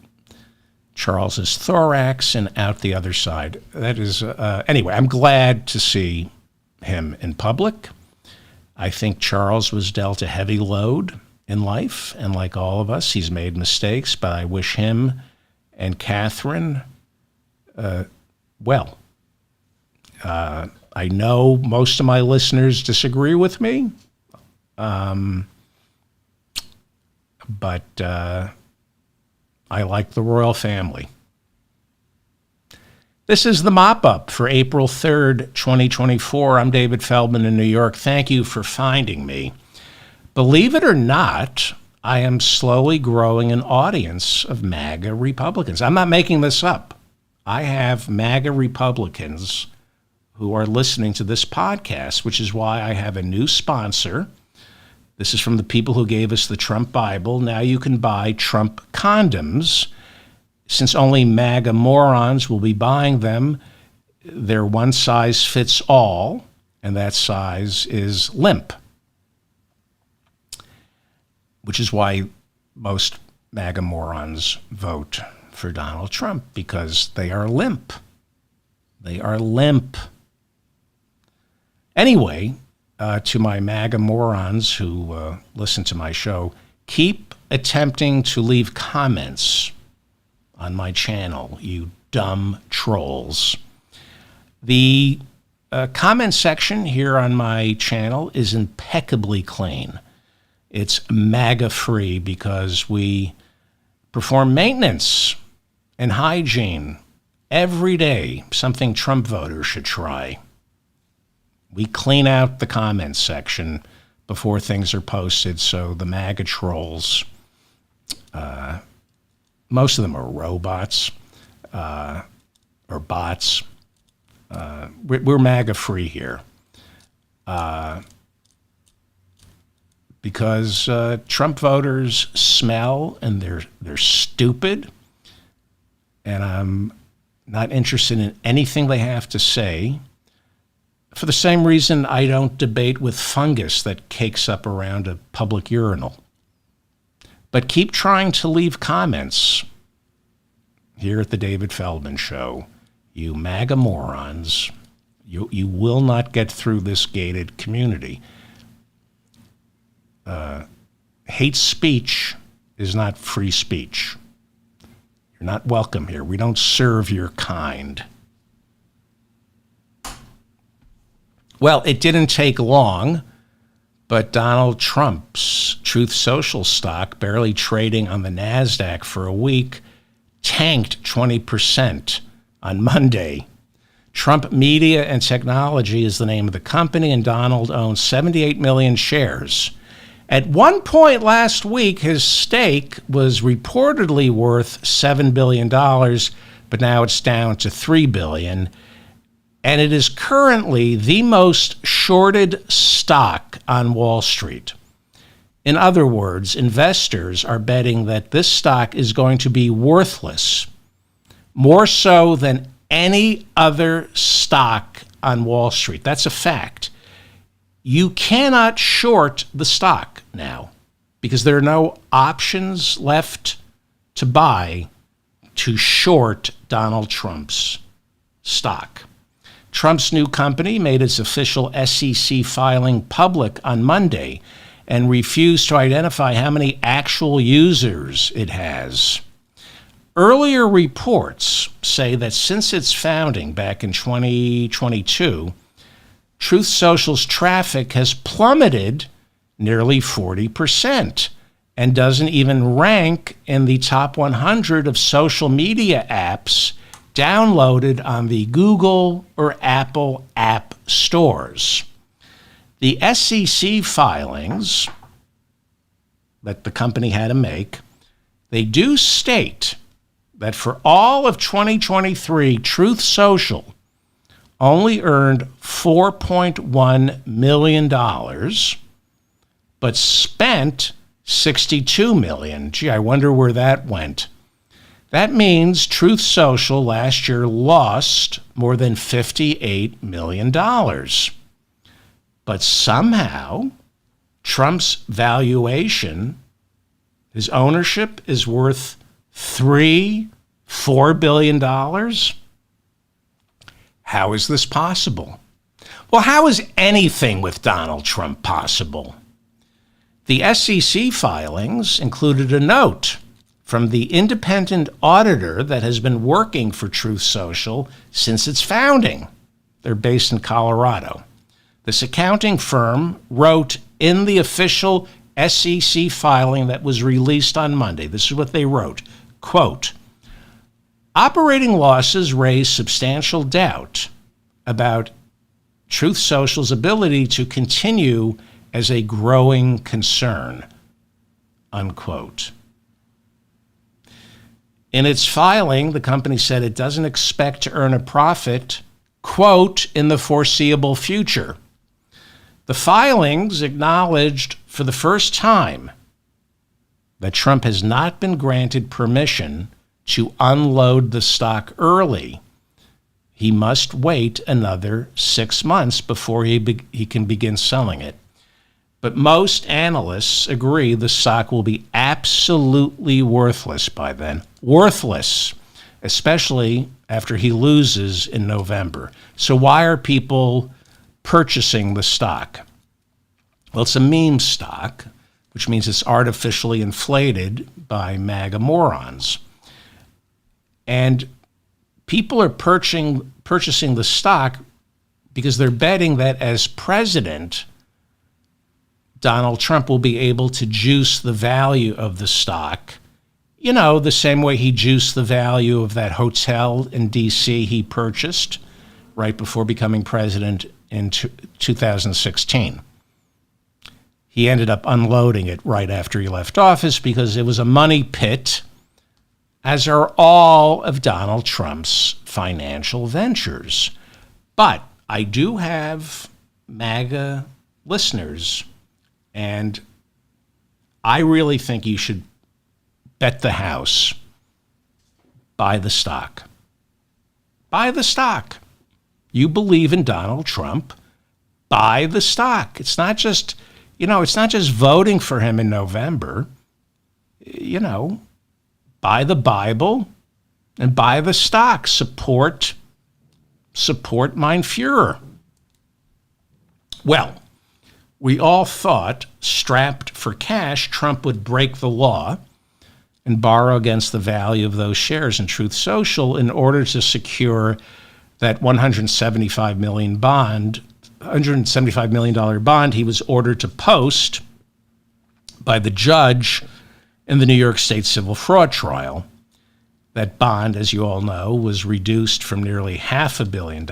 Charles's thorax and out the other side. That is, anyway, I'm glad to see him in public. I think Charles was dealt a heavy load in life, and like all of us, he's made mistakes, but I wish him and Catherine well. I know most of my listeners disagree with me, but I like the royal family. This is the mop-up for April 3rd, 2024. I'm David Feldman in New York. Thank you for finding me. Believe it or not, I am slowly growing an audience of MAGA Republicans. I'm not making this up. I have MAGA Republicans who are listening to this podcast, which is why I have a new sponsor. This is from the people who gave us the Trump Bible. Now you can buy Trump condoms. Since only MAGA morons will be buying them, they're one size fits all, and that size is limp, which is why most MAGA morons vote for Donald Trump, because they are limp. They are limp. Anyway, to my MAGA morons who listen to my show, keep attempting to leave comments on my channel, you dumb trolls. The comment section here on my channel is impeccably clean. It's MAGA-free because we perform maintenance and hygiene every day, something Trump voters should try. We clean out the comments section before things are posted, so the MAGA trolls, most of them are robots or bots. We're MAGA-free here because Trump voters smell and they're stupid, and I'm not interested in anything they have to say. For the same reason I don't debate with fungus that cakes up around a public urinal. But keep trying to leave comments here at the David Feldman Show. You MAGA morons, you will not get through this gated community. Hate speech is not free speech. You're not welcome here. We don't serve your kind. Well, it didn't take long, but Donald Trump's Truth Social stock, barely trading on the NASDAQ for a week, tanked 20% on Monday. Trump Media and Technology is the name of the company, and Donald owns 78 million shares. At one point last week, his stake was reportedly worth $7 billion, but now it's down to $3 billion. And it is currently the most shorted stock on Wall Street. In other words, investors are betting that this stock is going to be worthless, more so than any other stock on Wall Street. That's a fact. You cannot short the stock now because there are no options left to buy to short Donald Trump's stock. Trump's new company made its official SEC filing public on Monday and refused to identify how many actual users it has. Earlier reports say that since its founding back in 2022, Truth Social's traffic has plummeted nearly 40% and doesn't even rank in the top 100 of social media apps downloaded on the Google or Apple app stores. The SEC filings that the company had to make, they do state that for all of 2023, Truth Social only earned $4.1 million, but spent $62 million. Gee, I wonder where that went. That means Truth Social last year lost more than $58 million. But somehow, Trump's valuation, his ownership is worth $4 billion. How is this possible? Well, how is anything with Donald Trump possible? The SEC filings included a note from the independent auditor that has been working for Truth Social since its founding. They're based in Colorado. This accounting firm wrote in the official SEC filing that was released on Monday, this is what they wrote, quote, operating losses raise substantial doubt about Truth Social's ability to continue as a growing concern, unquote. In its filing, the company said it doesn't expect to earn a profit, quote, in the foreseeable future. The filings acknowledged for the first time that Trump has not been granted permission to unload the stock early. He must wait another 6 months before he can begin selling it. But most analysts agree the stock will be absolutely worthless by then. Worthless, especially after he loses in November. So why are people purchasing the stock? Well, it's a meme stock, which means it's artificially inflated by MAGA morons. And people are purchasing the stock because they're betting that as president, Donald Trump will be able to juice the value of the stock, you know, the same way he juiced the value of that hotel in D.C. he purchased right before becoming president in 2016. He ended up unloading it right after he left office because it was a money pit, as are all of Donald Trump's financial ventures. But I do have MAGA listeners, and I really think you should bet the house. Buy the stock. Buy the stock. You believe in Donald Trump. Buy the stock. It's not just, it's not just voting for him in November. Buy the Bible and buy the stock. Support mein Führer. Well, we all thought, strapped for cash, Trump would break the law and borrow against the value of those shares in Truth Social in order to secure that $175 million bond he was ordered to post by the judge in the New York State civil fraud trial. That bond, as you all know, was reduced from nearly $500 million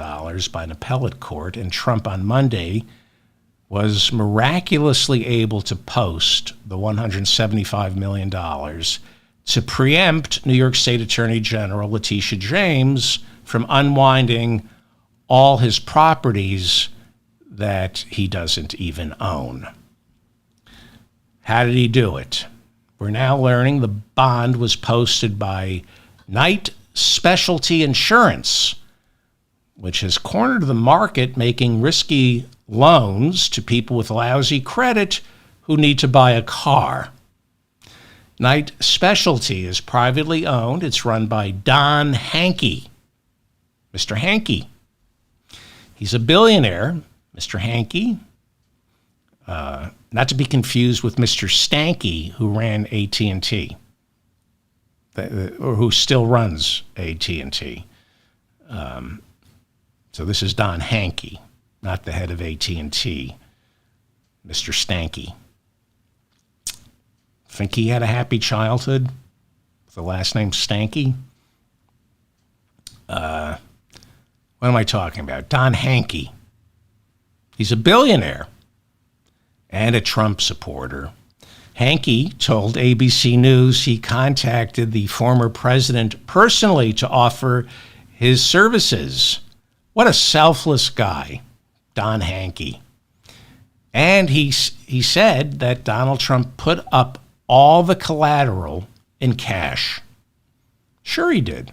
by an appellate court, and Trump on Monday was miraculously able to post the $175 million to preempt New York State Attorney General Letitia James from unwinding all his properties that he doesn't even own. How did he do it? We're now learning the bond was posted by Knight Specialty Insurance, which has cornered the market, making risky loans to people with lousy credit who need to buy a car. Knight Specialty is privately owned. It's run by Don Hankey. Mr. Hankey. He's a billionaire, Mr. Hankey. Not to be confused with Mr. Stanky, who ran AT&T, or who still runs AT&T. So this is Don Hankey, not the head of AT&T, Mr. Stanky. Think he had a happy childhood with the last name Stanky? What am I talking about? Don Hankey. He's a billionaire and a Trump supporter. Hankey told ABC News he contacted the former president personally to offer his services. What a selfless guy, Don Hankey. And he said that Donald Trump put up all the collateral in cash. Sure he did.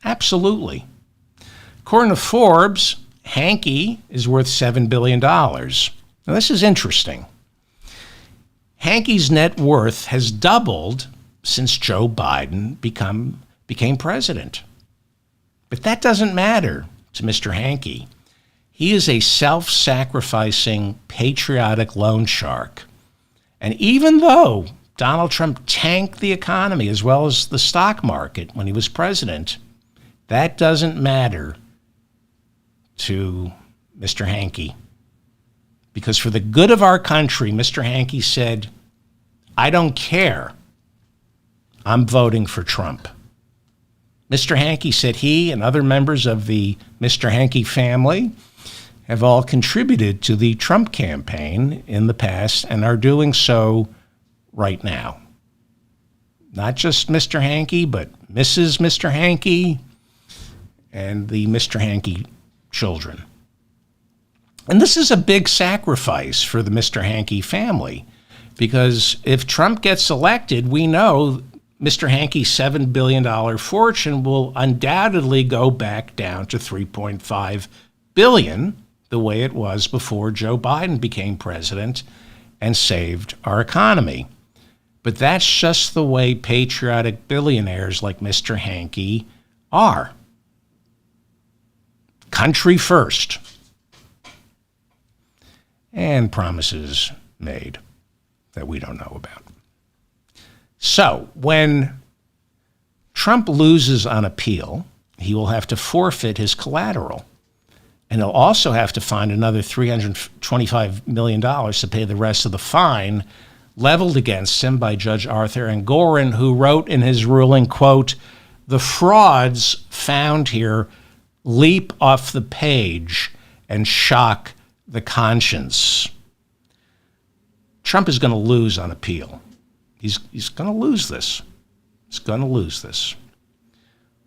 Absolutely. According to Forbes, Hankey is worth $7 billion. Now, this is interesting. Hankey's net worth has doubled since Joe Biden became president. But that doesn't matter to Mr. Hankey. He is a self-sacrificing, patriotic loan shark. And even though Donald Trump tanked the economy as well as the stock market when he was president, that doesn't matter to Mr. Hankey. Because for the good of our country, Mr. Hankey said, I don't care. I'm voting for Trump. Mr. Hankey said he and other members of the Mr. Hankey family have all contributed to the Trump campaign in the past and are doing so right now. Not just Mr. Hankey, but Mrs. Mr. Hankey and the Mr. Hankey children. And this is a big sacrifice for the Mr. Hankey family, because if Trump gets elected, we know Mr. Hankey's $7 billion fortune will undoubtedly go back down to $3.5 billion, the way it was before Joe Biden became president and saved our economy. But that's just the way patriotic billionaires like Mr. Hankey are. Country first. And promises made that we don't know about. So when Trump loses on appeal, he will have to forfeit his collateral. And he'll also have to find another $325 million to pay the rest of the fine leveled against him by Judge Arthur Engoron, who wrote in his ruling, quote, "The frauds found here leap off the page and shock the conscience." Trump is going to lose on appeal. He's going to lose this. He's going to lose this.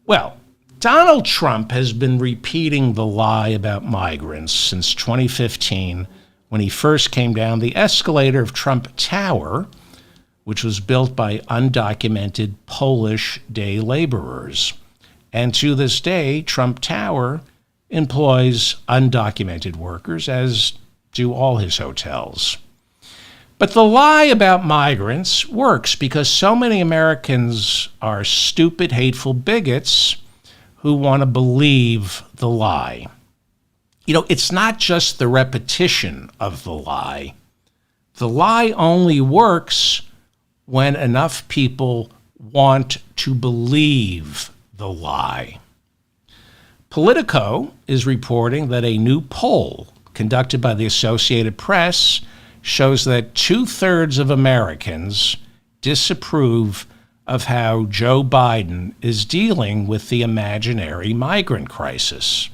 Well, Donald Trump has been repeating the lie about migrants since 2015, when he first came down the escalator of Trump Tower, which was built by undocumented Polish day laborers. And to this day, Trump Tower employs undocumented workers, as do all his hotels. But the lie about migrants works because so many Americans are stupid, hateful bigots who want to believe the lie. You know, it's not just the repetition of the lie. The lie only works when enough people want to believe the lie. Politico is reporting that a new poll conducted by the Associated Press shows that 2/3 of Americans disapprove of how Joe Biden is dealing with the imaginary migrant crisis.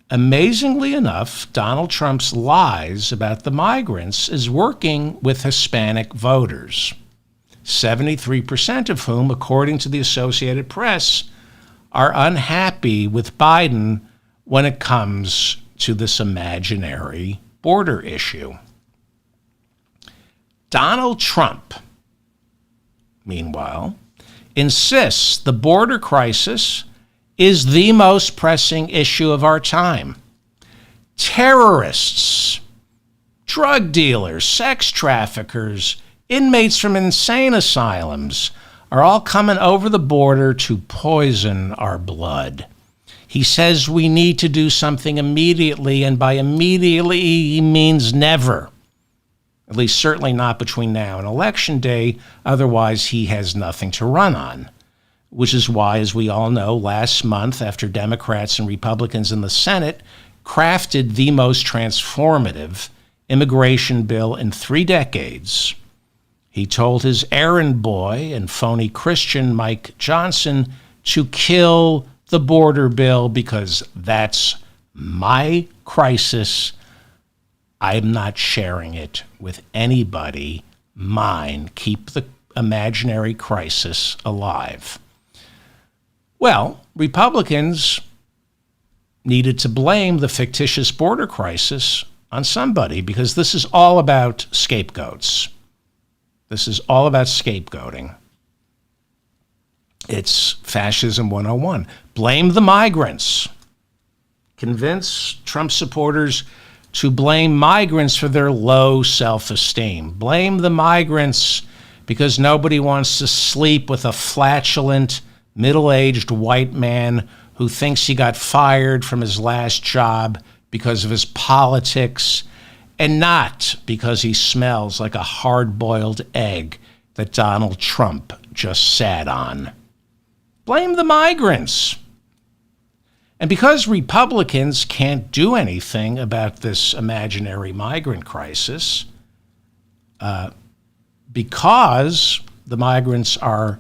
Amazingly enough, Donald Trump's lies about the migrants is working with Hispanic voters, 73% of whom, according to the Associated Press, are unhappy with Biden when it comes to this imaginary border issue. Donald Trump, meanwhile, insists the border crisis is the most pressing issue of our time. Terrorists, drug dealers, sex traffickers, inmates from insane asylums are all coming over the border to poison our blood. He says we need to do something immediately, and by immediately he means never. At least certainly not between now and Election Day, otherwise he has nothing to run on. Which is why, as we all know, last month, after Democrats and Republicans in the Senate crafted the most transformative immigration bill in 3 decades, he told his errand boy and phony Christian Mike Johnson to kill the border bill because that's my crisis. I'm not sharing it with anybody. Mine. Keep the imaginary crisis alive. Well, Republicans needed to blame the fictitious border crisis on somebody because this is all about scapegoats. This is all about scapegoating. It's fascism 101. Blame the migrants. Convince Trump supporters to blame migrants for their low self-esteem. Blame the migrants because nobody wants to sleep with a flatulent, middle-aged white man who thinks he got fired from his last job because of his politics and not because he smells like a hard-boiled egg that Donald Trump just sat on. Blame the migrants. And because Republicans can't do anything about this imaginary migrant crisis, because the migrants are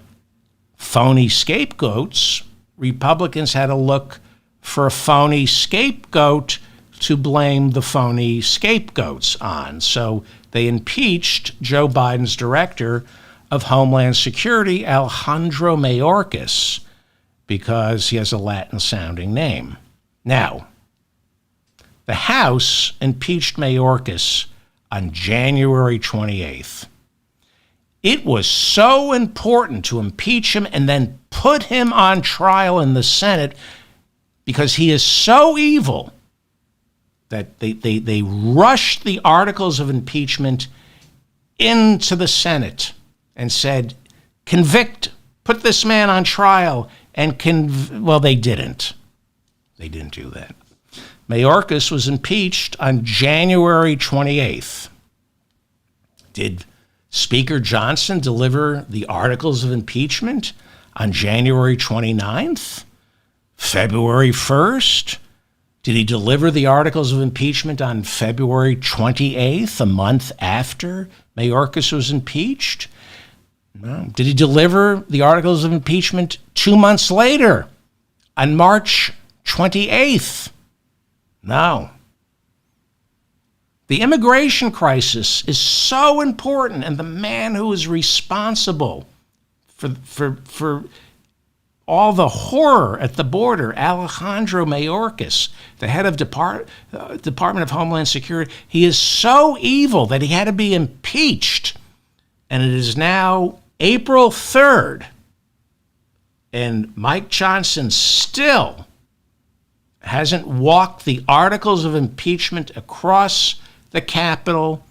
phony scapegoats, Republicans had to look for a phony scapegoat to blame the phony scapegoats on. So they impeached Joe Biden's director of Homeland Security, Alejandro Mayorkas, because he has a Latin-sounding name. Now, the House impeached Mayorkas on January 28th. It was so important to impeach him and then put him on trial in the Senate because he is so evil that they rushed the articles of impeachment into the Senate and said, convict, put this man on trial, and well, they didn't. They didn't do that. Mayorkas was impeached on January 28th. Did Speaker Johnson deliver the articles of impeachment on January 29th? February 1st? Did he deliver the articles of impeachment on February 28th, a month after Mayorkas was impeached? No. Did he deliver the articles of impeachment 2 months later, on March 28th? No. The immigration crisis is so important, and the man who is responsible for all the horror at the border, Alejandro Mayorkas, the head of Department of Homeland Security, he is so evil that he had to be impeached. And it is now April 3rd, and Mike Johnson still hasn't walked the articles of impeachment across the Capitol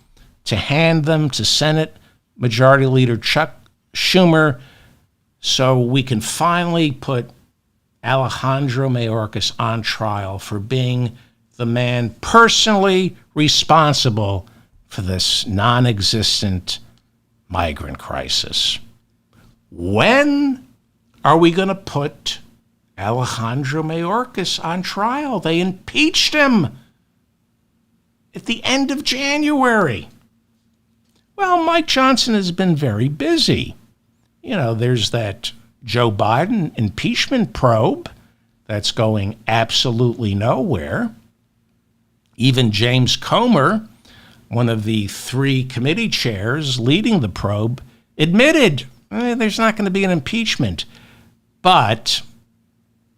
to hand them to Senate Majority Leader Chuck Schumer so we can finally put Alejandro Mayorkas on trial for being the man personally responsible for this non-existent migrant crisis. When are we going to put Alejandro Mayorkas on trial? They impeached him at the end of January. Well, Mike Johnson has been very busy. You know, there's that Joe Biden impeachment probe that's going absolutely nowhere. Even James Comer, one of the 3 committee chairs leading the probe, admitted there's not going to be an impeachment. But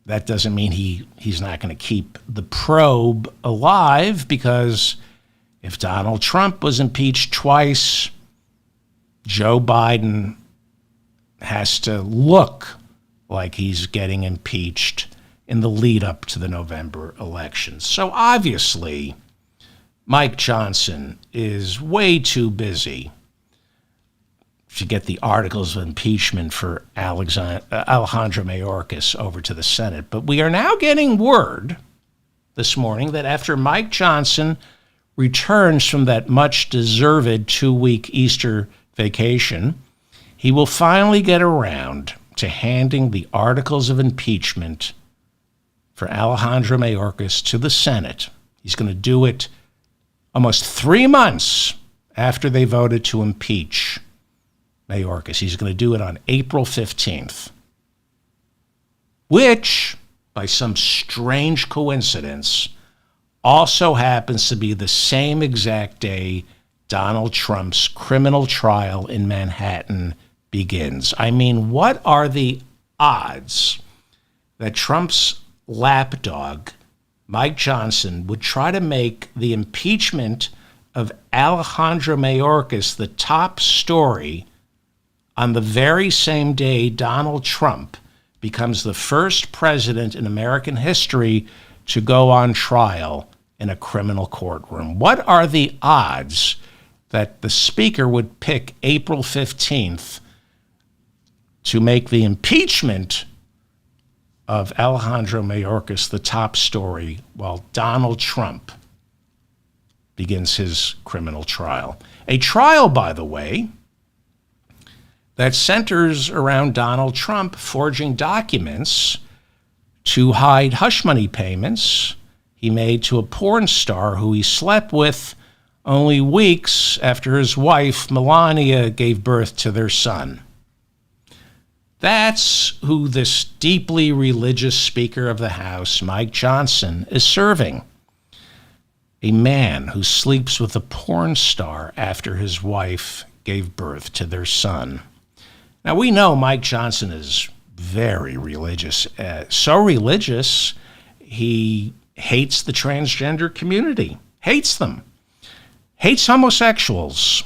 that doesn't mean he's not going to keep the probe alive, because if Donald Trump was impeached twice, Joe Biden has to look like he's getting impeached in the lead up to the November elections. So obviously, Mike Johnson is way too busy to get the articles of impeachment for Alejandro Mayorkas over to the Senate. But we are now getting word this morning that after Mike Johnson returns from that much-deserved 2-week Easter vacation, he will finally get around to handing the articles of impeachment for Alejandro Mayorkas to the Senate. He's going to do it almost 3 months after they voted to impeach Mayorkas. He's going to do it on April 15th, which, by some strange coincidence, also happens to be the same exact day Donald Trump's criminal trial in Manhattan begins. I mean, what are the odds that Trump's lapdog, Mike Johnson, would try to make the impeachment of Alejandro Mayorkas the top story on the very same day Donald Trump becomes the first president in American history to go on trial in a criminal courtroom? What are the odds that the Speaker would pick April 15th to make the impeachment of Alejandro Mayorkas the top story while Donald Trump begins his criminal trial? A trial, by the way, that centers around Donald Trump forging documents to hide hush money payments he made to a porn star who he slept with only weeks after his wife, Melania, gave birth to their son. That's who this deeply religious Speaker of the House, Mike Johnson, is serving. A man who sleeps with a porn star after his wife gave birth to their son. Now, we know Mike Johnson is very religious. So religious, he hates the transgender community, hates them, hates homosexuals,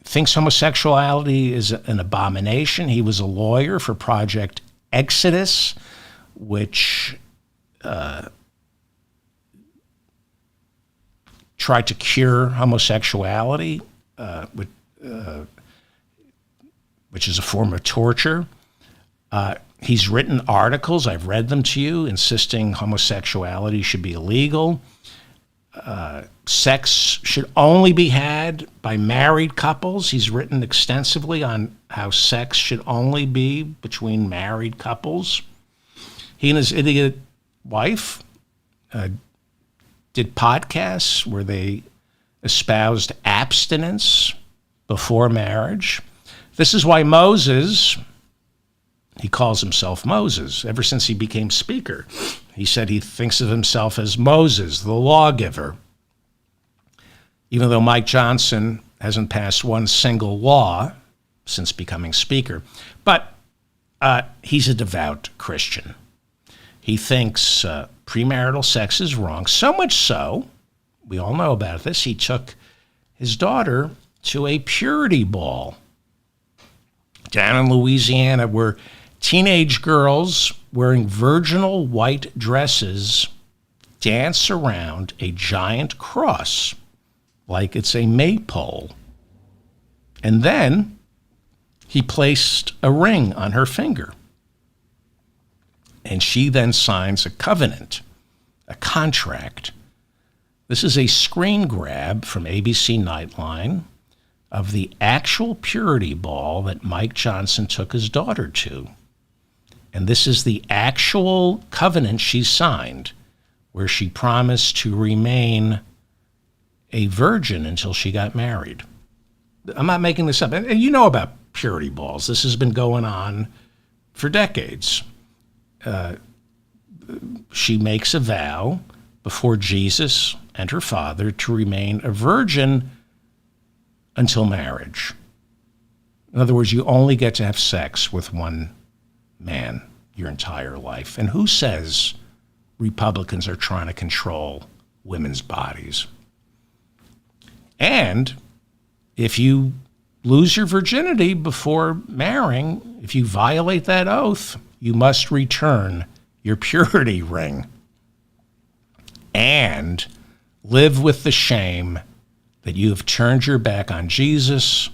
thinks homosexuality is an abomination. He was a lawyer for Project Exodus, which tried to cure homosexuality, which is a form of torture. He's written articles, I've read them to you, insisting homosexuality should be illegal. Sex should only be had by married couples. He's written extensively on how sex should only be between married couples. He and his idiot wife did podcasts where they espoused abstinence before marriage. This is why Moses, he calls himself Moses ever since he became Speaker. He said he thinks of himself as Moses, the lawgiver, even though Mike Johnson hasn't passed one single law since becoming Speaker. But he's a devout Christian. He thinks premarital sex is wrong, so much so, we all know about this, he took his daughter to a purity ball down in Louisiana where teenage girls wearing virginal white dresses dance around a giant cross like it's a maypole. And then he placed a ring on her finger. And she then signs a covenant, a contract. This is a screen grab from ABC Nightline of the actual purity ball that Mike Johnson took his daughter to. And this is the actual covenant she signed, where she promised to remain a virgin until she got married. I'm not making this up. And you know about purity balls. This has been going on for decades. She makes a vow before Jesus and her father to remain a virgin until marriage. In other words, you only get to have sex with one man. your entire life. And who says Republicans are trying to control women's bodies? And if you lose your virginity before marrying, if you violate that oath, you must return your purity ring and live with the shame that you have turned your back on Jesus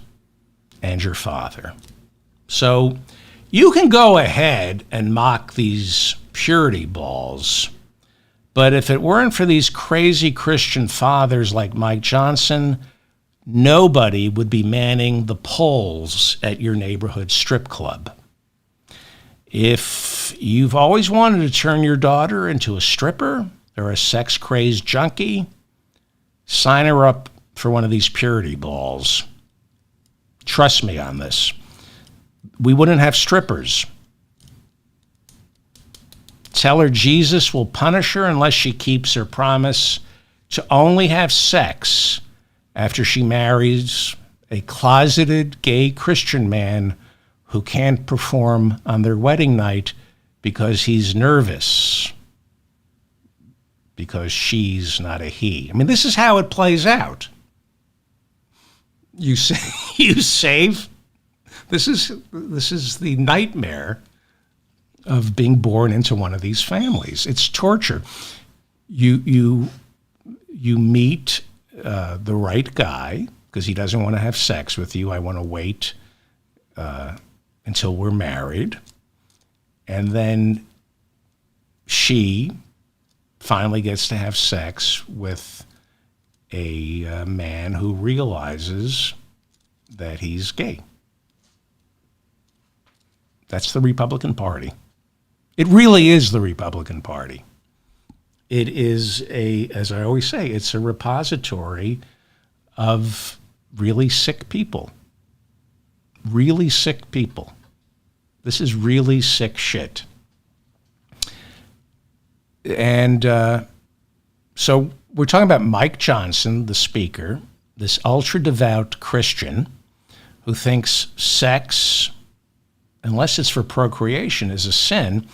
and your Father. So you can go ahead and mock these purity balls, but if it weren't for these crazy Christian fathers like Mike Johnson, nobody would be manning the poles at your neighborhood strip club. If you've always wanted to turn your daughter into a stripper or a sex-crazed junkie, sign her up for one of these purity balls. Trust me on this. We wouldn't have strippers. Tell her Jesus will punish her unless she keeps her promise to only have sex after she marries a closeted gay Christian man who can't perform on their wedding night because he's nervous, because she's not a he. I mean, this is how it plays out. You save. This is the nightmare of being born into one of these families. It's torture. You meet the right guy because he doesn't want to have sex with you. I want to wait until we're married. And then she finally gets to have sex with a man who realizes that he's gay. That's the Republican Party. It really is the Republican Party. It is as I always say, it's a repository of really sick people. Really sick people. This is really sick shit. And so we're talking about Mike Johnson, the speaker, this ultra-devout Christian who thinks sex, unless it's for procreation, is a sin.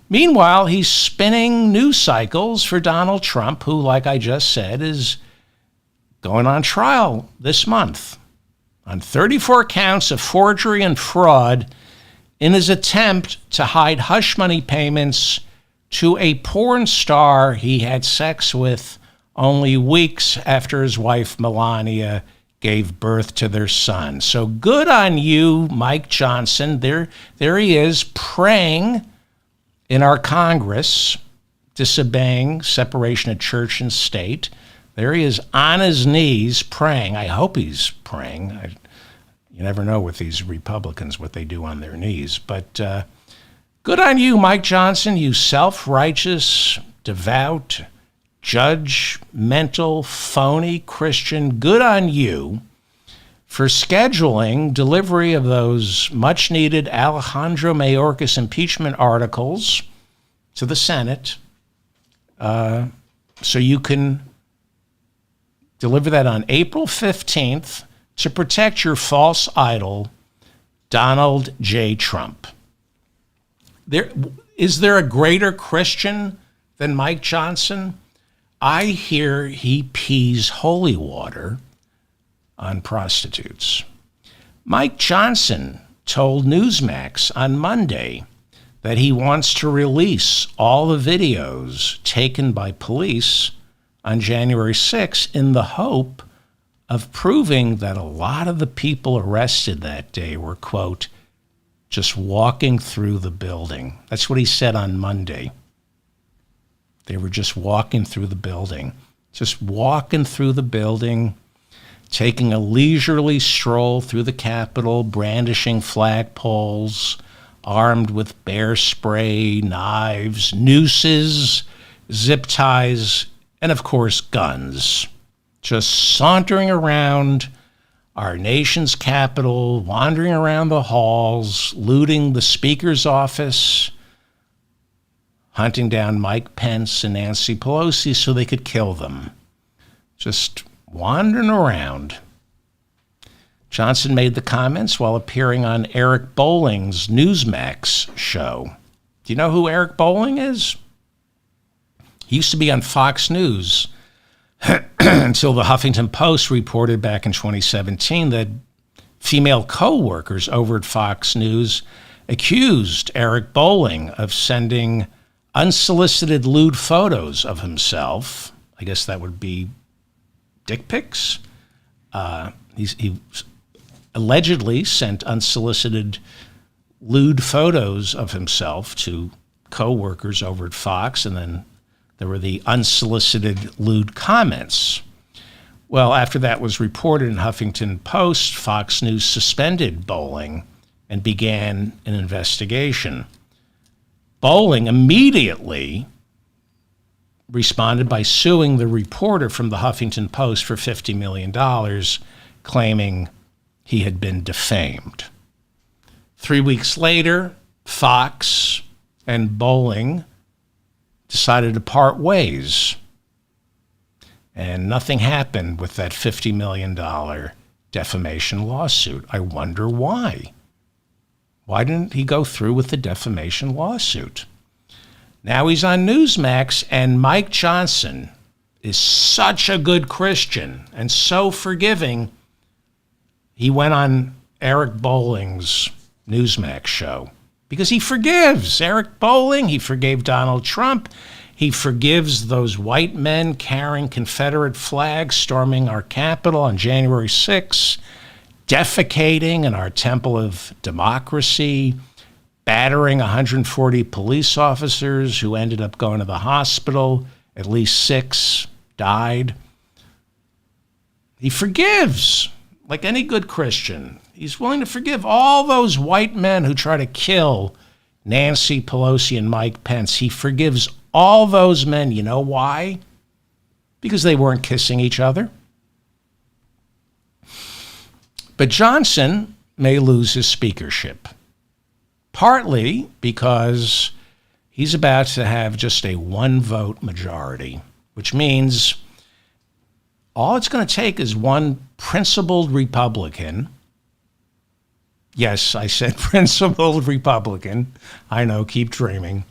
Meanwhile, he's spinning news cycles for Donald Trump, who, like I just said, is going on trial this month on 34 counts of forgery and fraud in his attempt to hide hush money payments to a porn star he had sex with only weeks after his wife Melania gave birth to their son. So good on you, Mike Johnson. There he is, praying in our Congress, disobeying separation of church and state. There he is on his knees praying. I hope he's praying. You never know with these Republicans what they do on their knees. But good on you, Mike Johnson, you self-righteous, devout, judgmental, phony Christian. Good on you for scheduling delivery of those much-needed Alejandro Mayorkas impeachment articles to the Senate so you can deliver that on April 15th to protect your false idol, Donald J. Trump. Is there a greater Christian than Mike Johnson? I hear he pees holy water on prostitutes. Mike Johnson told Newsmax on Monday that he wants to release all the videos taken by police on January 6th in the hope of proving that a lot of the people arrested that day were, quote, just walking through the building. That's what he said on Monday. They were just walking through the building, taking a leisurely stroll through the Capitol, brandishing flagpoles, armed with bear spray, knives, nooses, zip ties, and of course, guns. Just sauntering around our nation's capital, wandering around the halls, looting the Speaker's office, hunting down Mike Pence and Nancy Pelosi so they could kill them. Just wandering around. Johnson made the comments while appearing on Eric Bolling's Newsmax show. Do you know who Eric Bolling is? He used to be on Fox News until the Huffington Post reported back in 2017 that female co-workers over at Fox News accused Eric Bolling of sending unsolicited lewd photos of himself. I guess that would be dick pics. He allegedly sent unsolicited lewd photos of himself to co-workers over at Fox, and then there were the unsolicited lewd comments. Well, after that was reported in Huffington Post, Fox News suspended Bolling and began an investigation. Bolling immediately responded by suing the reporter from the Huffington Post for $50 million, claiming he had been defamed. 3 weeks later, Fox and Bolling decided to part ways, and nothing happened with that $50 million defamation lawsuit. I wonder why. Why didn't he go through with the defamation lawsuit? Now he's on Newsmax, and Mike Johnson is such a good Christian and so forgiving. He went on Eric Bolling's Newsmax show because he forgives Eric Bolling. He forgave Donald Trump. He forgives those white men carrying Confederate flags storming our Capitol on January 6th, defecating in our Temple of Democracy, battering 140 police officers who ended up going to the hospital. At least 6 died. He forgives, like any good Christian. He's willing to forgive all those white men who try to kill Nancy Pelosi and Mike Pence. He forgives all those men. You know why? Because they weren't kissing each other. But Johnson may lose his speakership, partly because he's about to have just a 1-vote majority, which means all it's going to take is one principled Republican. Yes, I said principled Republican. I know, keep dreaming.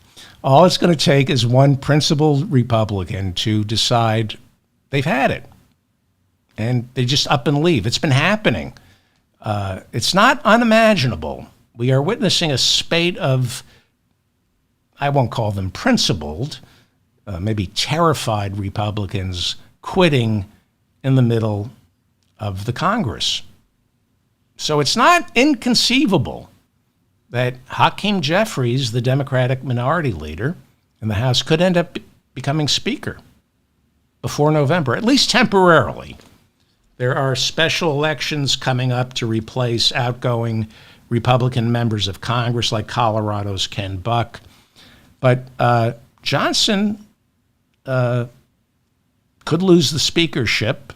All it's going to take is one principled Republican to decide they've had it. And they just up and leave. It's been happening. It's not unimaginable. We are witnessing a spate of, I won't call them principled, maybe terrified Republicans quitting in the middle of the Congress. So it's not inconceivable that Hakeem Jeffries, the Democratic minority leader in the House, could end up becoming Speaker before November, at least temporarily. There are special elections coming up to replace outgoing Republican members of Congress, like Colorado's Ken Buck. But Johnson could lose the speakership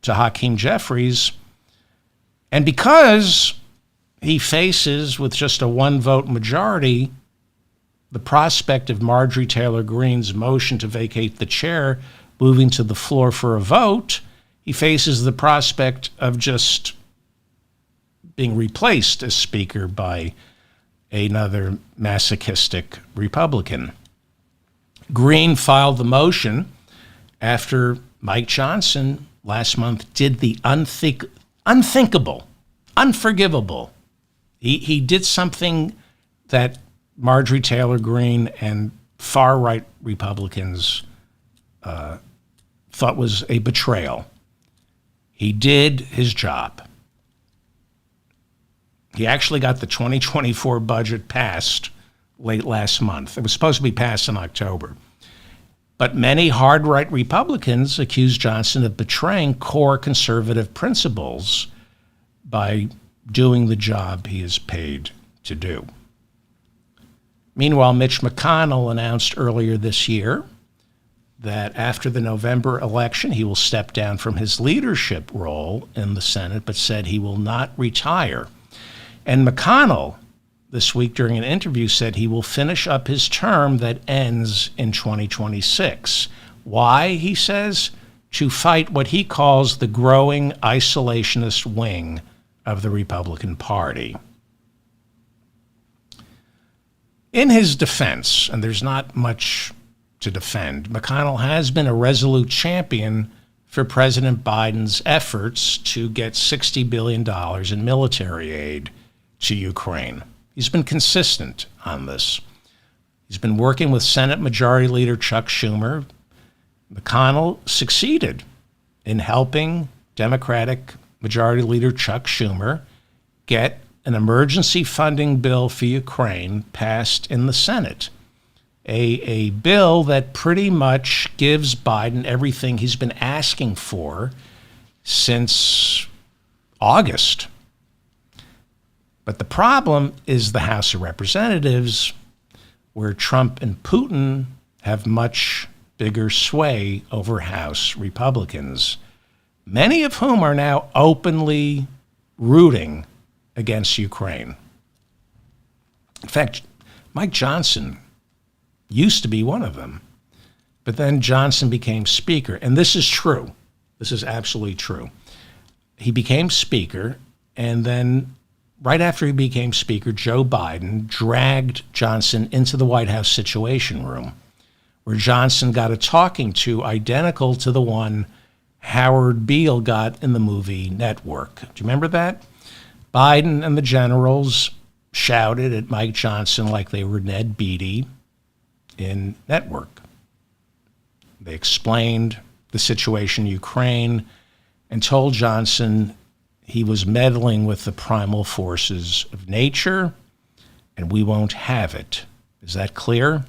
to Hakeem Jeffries. And because he faces, with just a 1-vote majority, the prospect of Marjorie Taylor Greene's motion to vacate the chair moving to the floor for a vote, he faces the prospect of just being replaced as Speaker by another masochistic Republican. Greene filed the motion after Mike Johnson last month did the unthinkable, unforgivable. He did something that Marjorie Taylor Greene and far-right Republicans thought was a betrayal. He did his job. He actually got the 2024 budget passed late last month. It was supposed to be passed in October. But many hard-right Republicans accused Johnson of betraying core conservative principles by doing the job he is paid to do. Meanwhile, Mitch McConnell announced earlier this year that after the November election, he will step down from his leadership role in the Senate, but said he will not retire. And McConnell, this week during an interview, said he will finish up his term that ends in 2026. Why, he says? To fight what he calls the growing isolationist wing of the Republican Party. In his defense, and there's not much to defend, McConnell has been a resolute champion for President Biden's efforts to get $60 billion in military aid to Ukraine. He's been consistent on this. He's been working with Senate Majority Leader Chuck Schumer. McConnell succeeded in helping Democratic Majority Leader Chuck Schumer get an emergency funding bill for Ukraine passed in the Senate. A bill that pretty much gives Biden everything he's been asking for since August. But the problem is the House of Representatives, where Trump and Putin have much bigger sway over House Republicans, many of whom are now openly rooting against Ukraine. In fact, Mike Johnson used to be one of them, but then Johnson became Speaker, and this is true. This is absolutely true. He became Speaker, and then right after he became Speaker, Joe Biden dragged Johnson into the White House Situation Room, where Johnson got a talking to identical to the one Howard Beale got in the movie Network. Do you remember that? Biden and the generals shouted at Mike Johnson like they were Ned Beatty in Network. They explained the situation in Ukraine and told Johnson he was meddling with the primal forces of nature, and we won't have it. Is that clear?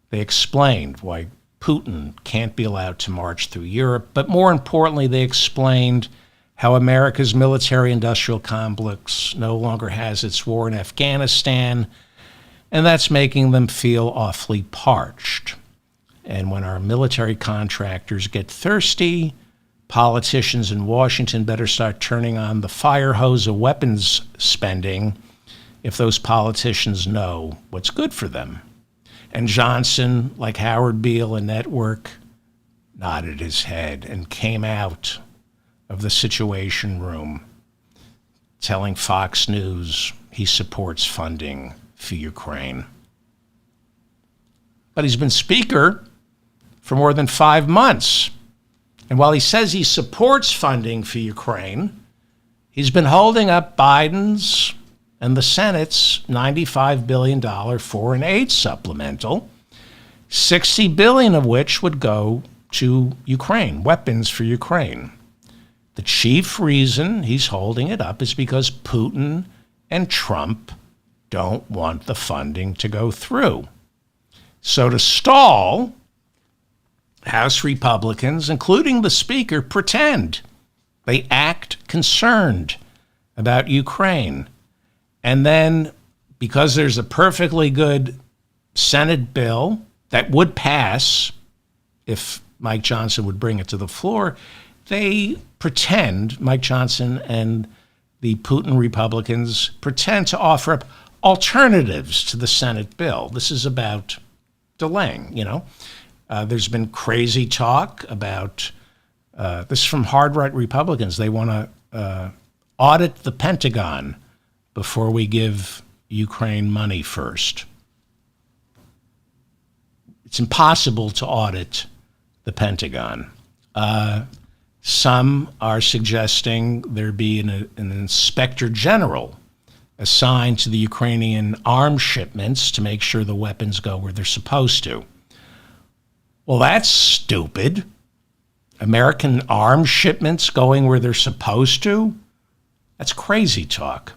They explained why Putin can't be allowed to march through Europe, but more importantly, they explained how America's military-industrial complex no longer has its war in Afghanistan, and that's making them feel awfully parched. And when our military contractors get thirsty, politicians in Washington better start turning on the fire hose of weapons spending if those politicians know what's good for them. And Johnson, like Howard Beale in Network, nodded his head and came out of the Situation Room telling Fox News he supports funding for Ukraine. But he's been Speaker for more than 5 months. And while he says he supports funding for Ukraine, he's been holding up Biden's and the Senate's $95 billion foreign aid supplemental, $60 billion of which would go to Ukraine, weapons for Ukraine. The chief reason he's holding it up is because Putin and Trump don't want the funding to go through. So to stall, House Republicans, including the Speaker, pretend. They act concerned about Ukraine. And then, because there's a perfectly good Senate bill that would pass if Mike Johnson would bring it to the floor, they pretend, Mike Johnson and the Putin Republicans pretend to offer up alternatives to the Senate bill. This is about delaying, There's been crazy talk about, this is from hard-right Republicans. They want to audit the Pentagon before we give Ukraine money first. It's impossible to audit the Pentagon. Some are suggesting there be an inspector general assigned to the Ukrainian arms shipments to make sure the weapons go where they're supposed to. Well, that's stupid. American arms shipments going where they're supposed to? That's crazy talk.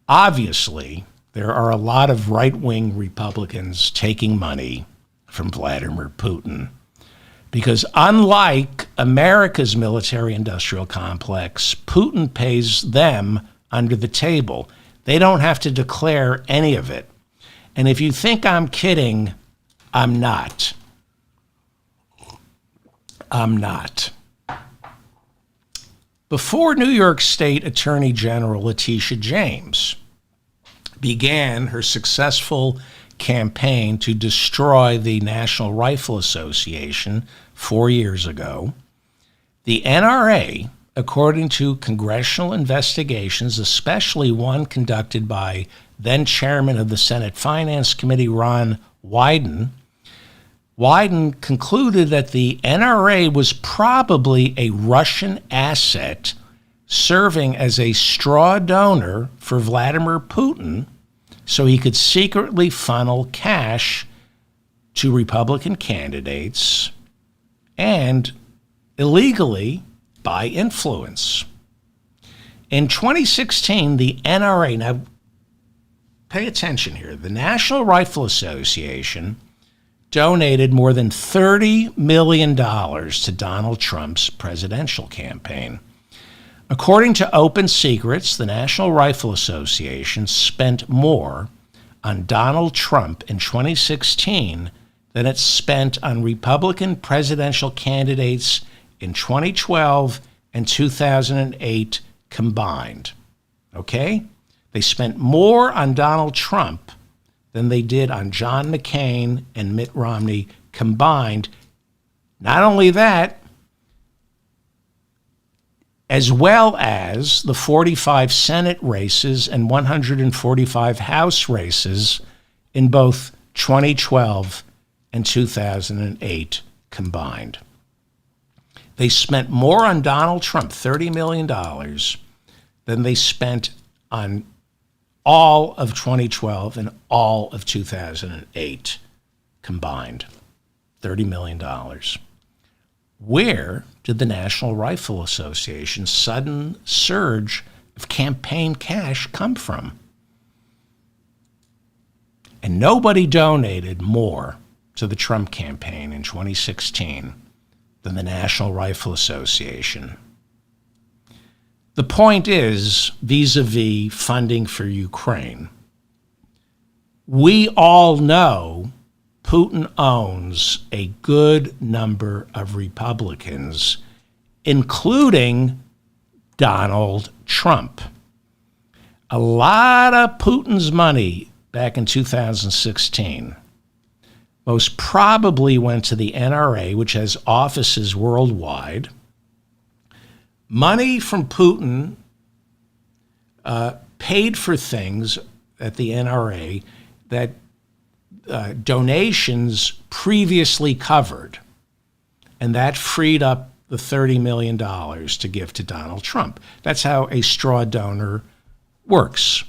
Obviously, there are a lot of right-wing Republicans taking money from Vladimir Putin because unlike America's military-industrial complex, Putin pays them under the table. They don't have to declare any of it. And if you think I'm kidding, I'm not. I'm not. Before New York State Attorney General Letitia James began her successful campaign to destroy the National Rifle Association 4 years ago, the NRA according to congressional investigations, especially one conducted by then chairman of the Senate Finance Committee, Ron Wyden, Wyden concluded that the NRA was probably a Russian asset serving as a straw donor for Vladimir Putin so he could secretly funnel cash to Republican candidates and illegally buy influence. In 2016, the NRA, now pay attention here, the National Rifle Association donated more than $30 million to Donald Trump's presidential campaign. According to Open Secrets, the National Rifle Association spent more on Donald Trump in 2016 than it spent on Republican presidential candidates in 2012 and 2008 combined. Okay? They spent more on Donald Trump than they did on John McCain and Mitt Romney combined. Not only that, as well as the 45 Senate races and 145 House races in both 2012 and 2008 combined. They spent more on Donald Trump, $30 million, than they spent on all of 2012 and all of 2008 combined. $30 million. Where did the National Rifle Association's sudden surge of campaign cash come from? And nobody donated more to the Trump campaign in 2016 than the National Rifle Association. The point is, vis-a-vis funding for Ukraine, we all know Putin owns a good number of Republicans, including Donald Trump. A lot of Putin's money back in 2016 most probably went to the NRA, which has offices worldwide. Money from Putin paid for things at the NRA that donations previously covered, and that freed up the $30 million to give to Donald Trump. That's how a straw donor works.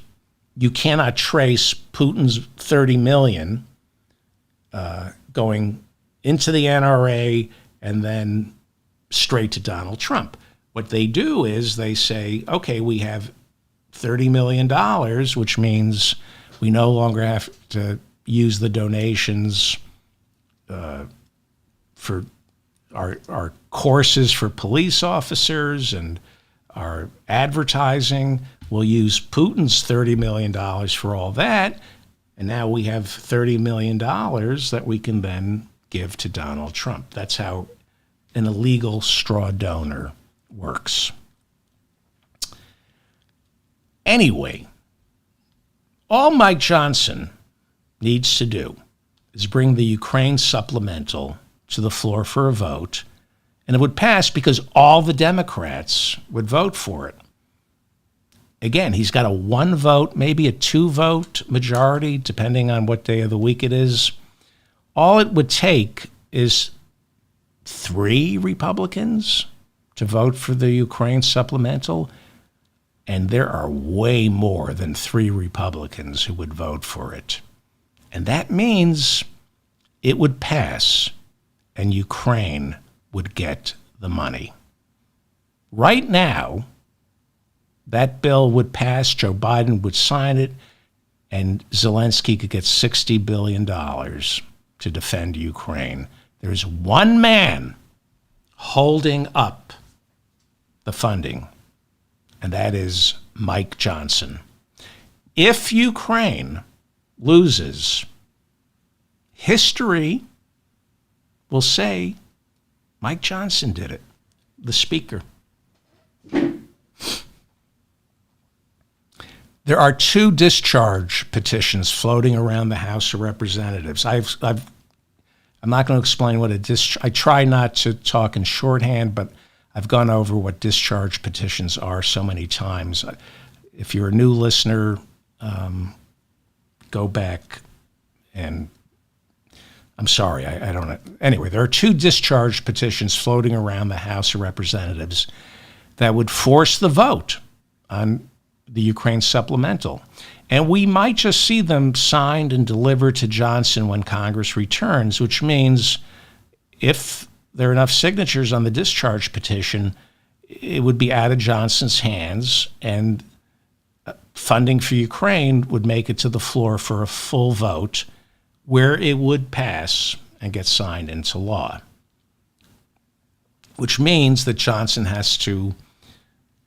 You cannot trace Putin's $30 million going into the NRA and then straight to Donald Trump. What they do is they say, okay, we have $30 million, which means we no longer have to use the donations for our courses for police officers and our advertising. We'll use Putin's $30 million for all that. And now we have $30 million that we can then give to Donald Trump. That's how an illegal straw donor works. Anyway, all Mike Johnson needs to do is bring the Ukraine supplemental to the floor for a vote, and it would pass because all the Democrats would vote for it. Again, he's got a 1 vote, maybe a 2 vote majority, depending on what day of the week it is. All it would take is 3 Republicans to vote for the Ukraine supplemental, and there are way more than 3 Republicans who would vote for it. And that means it would pass, and Ukraine would get the money. Right now, that bill would pass, Joe Biden would sign it, and Zelensky could get $60 billion to defend Ukraine. There's one man holding up the funding, and that is Mike Johnson. If Ukraine loses, history will say Mike Johnson did it, the speaker. There are 2 discharge petitions floating around the House of Representatives. I'm not going to explain what a discharge. I try not to talk in shorthand, but I've gone over what discharge petitions are so many times. If you're a new listener, go back and I'm sorry, I don't know. Anyway, there are 2 discharge petitions floating around the House of Representatives that would force the vote on the Ukraine supplemental. And we might just see them signed and delivered to Johnson when Congress returns, which means if there are enough signatures on the discharge petition, it would be out of Johnson's hands, and funding for Ukraine would make it to the floor for a full vote where it would pass and get signed into law, which means that Johnson has to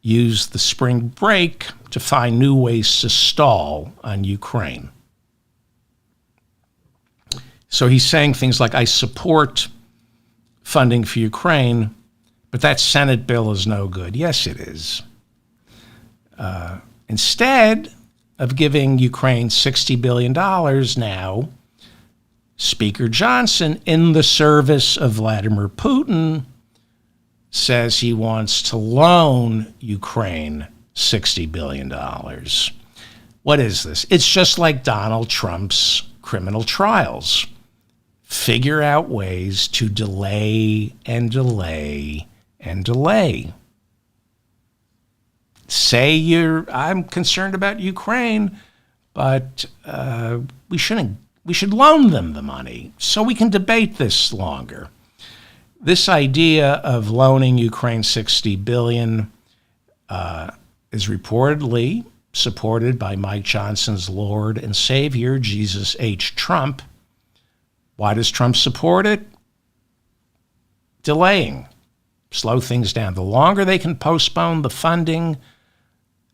use the spring break to find new ways to stall on Ukraine. So he's saying things like, I support funding for Ukraine, but that Senate bill is no good. Yes, it is. Instead of giving Ukraine $60 billion now, Speaker Johnson, in the service of Vladimir Putin, says he wants to loan Ukraine $60 billion. What is this? It's just like Donald Trump's criminal trials. Figure out ways to delay and delay and delay. Say I'm concerned about Ukraine, but we should loan them the money so we can debate this longer. This idea of loaning Ukraine $60 billion is reportedly supported by Mike Johnson's Lord and Savior, Jesus H. Trump. Why does Trump support it? Delaying. Slow things down. The longer they can postpone the funding,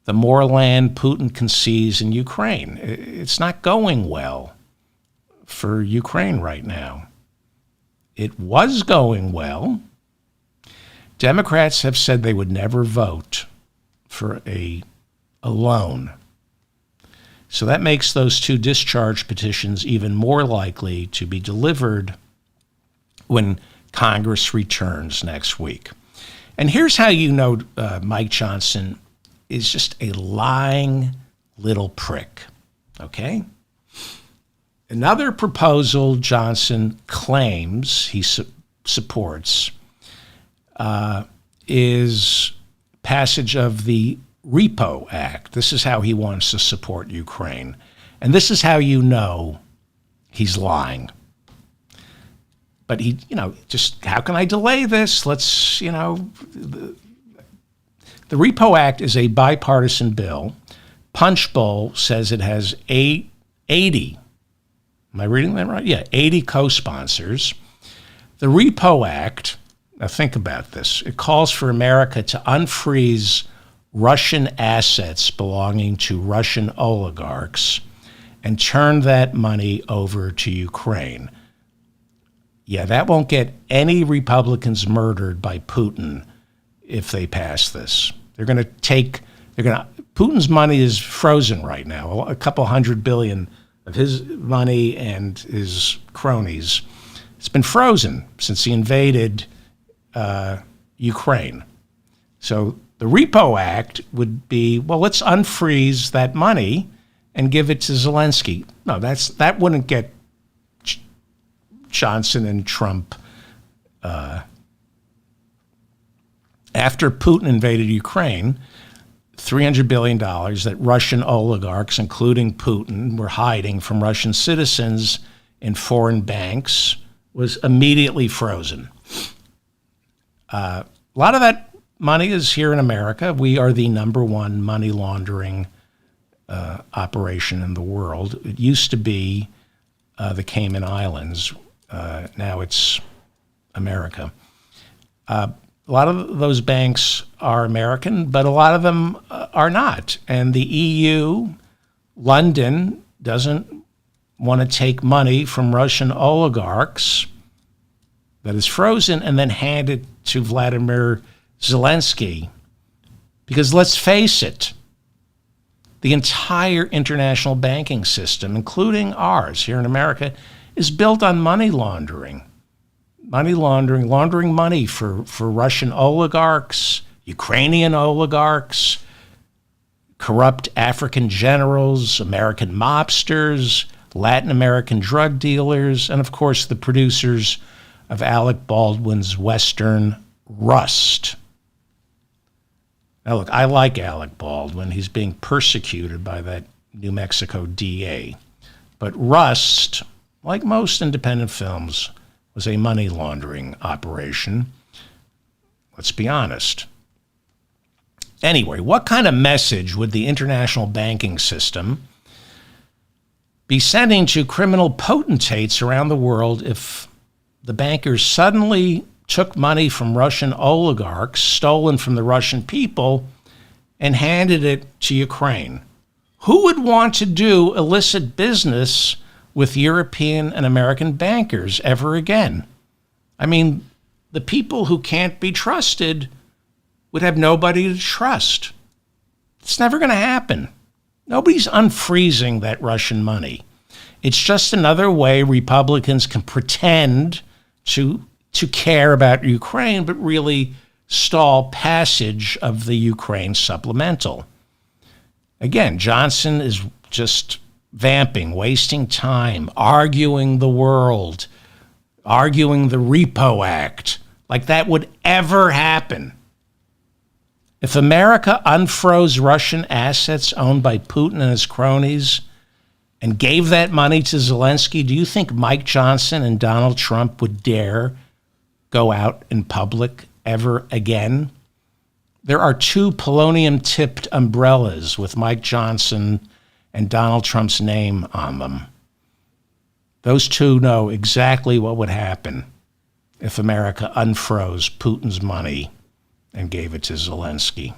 the more land Putin can seize in Ukraine. It's not going well for Ukraine right now. It was going well. Democrats have said they would never vote for a loan. So that makes those 2 discharge petitions even more likely to be delivered when Congress returns next week. And here's how you know Mike Johnson is just a lying little prick, okay? Another proposal Johnson claims he supports is passage of the Repo Act. This is how he wants to support Ukraine. And this is how you know he's lying. But he, just how can I delay this? Let's, the Repo Act is a bipartisan bill. Punchbowl says it has 80, am I reading that right? Yeah, 80 co-sponsors. The Repo Act, now think about this, it calls for America to unfreeze Russian assets belonging to Russian oligarchs and turn that money over to Ukraine. Yeah, that won't get any Republicans murdered by Putin if they pass this. Putin's money is frozen right now, a couple $100 billion of his money and his cronies. It's been frozen since he invaded Ukraine. So the Repo Act would be, well, let's unfreeze that money and give it to Zelensky. No, that wouldn't get Johnson and Trump. After Putin invaded Ukraine, $300 billion that Russian oligarchs, including Putin, were hiding from Russian citizens in foreign banks was immediately frozen. A lot of that money is here in America. We are the number 1 money laundering operation in the world. It used to be the Cayman Islands. Now it's America. A lot of those banks are American, but a lot of them are not. And the EU, London, doesn't want to take money from Russian oligarchs that is frozen and then hand it to Vladimir Zelensky. Because let's face it, the entire international banking system, including ours here in America, is built on money laundering. money laundering, laundering money for Russian oligarchs, Ukrainian oligarchs, corrupt African generals, American mobsters, Latin American drug dealers, and of course the producers of Alec Baldwin's Western Rust. Now look, I like Alec Baldwin. He's being persecuted by that New Mexico DA. But Rust, like most independent films, was a money laundering operation. Let's be honest. Anyway, what kind of message would the international banking system be sending to criminal potentates around the world if the bankers suddenly took money from Russian oligarchs, stolen from the Russian people, and handed it to Ukraine? Who would want to do illicit business with European and American bankers ever again? I mean, the people who can't be trusted would have nobody to trust. It's never going to happen. Nobody's unfreezing that Russian money. It's just another way Republicans can pretend to care about Ukraine, but really stall passage of the Ukraine supplemental. Again, Johnson is just vamping, wasting time, arguing the world, arguing the Repo Act, like that would ever happen. If America unfroze Russian assets owned by Putin and his cronies and gave that money to Zelensky, do you think Mike Johnson and Donald Trump would dare go out in public ever again? There are 2 polonium-tipped umbrellas with Mike Johnson and Donald Trump's name on them. Those 2 know exactly what would happen if America unfroze Putin's money and gave it to Zelensky.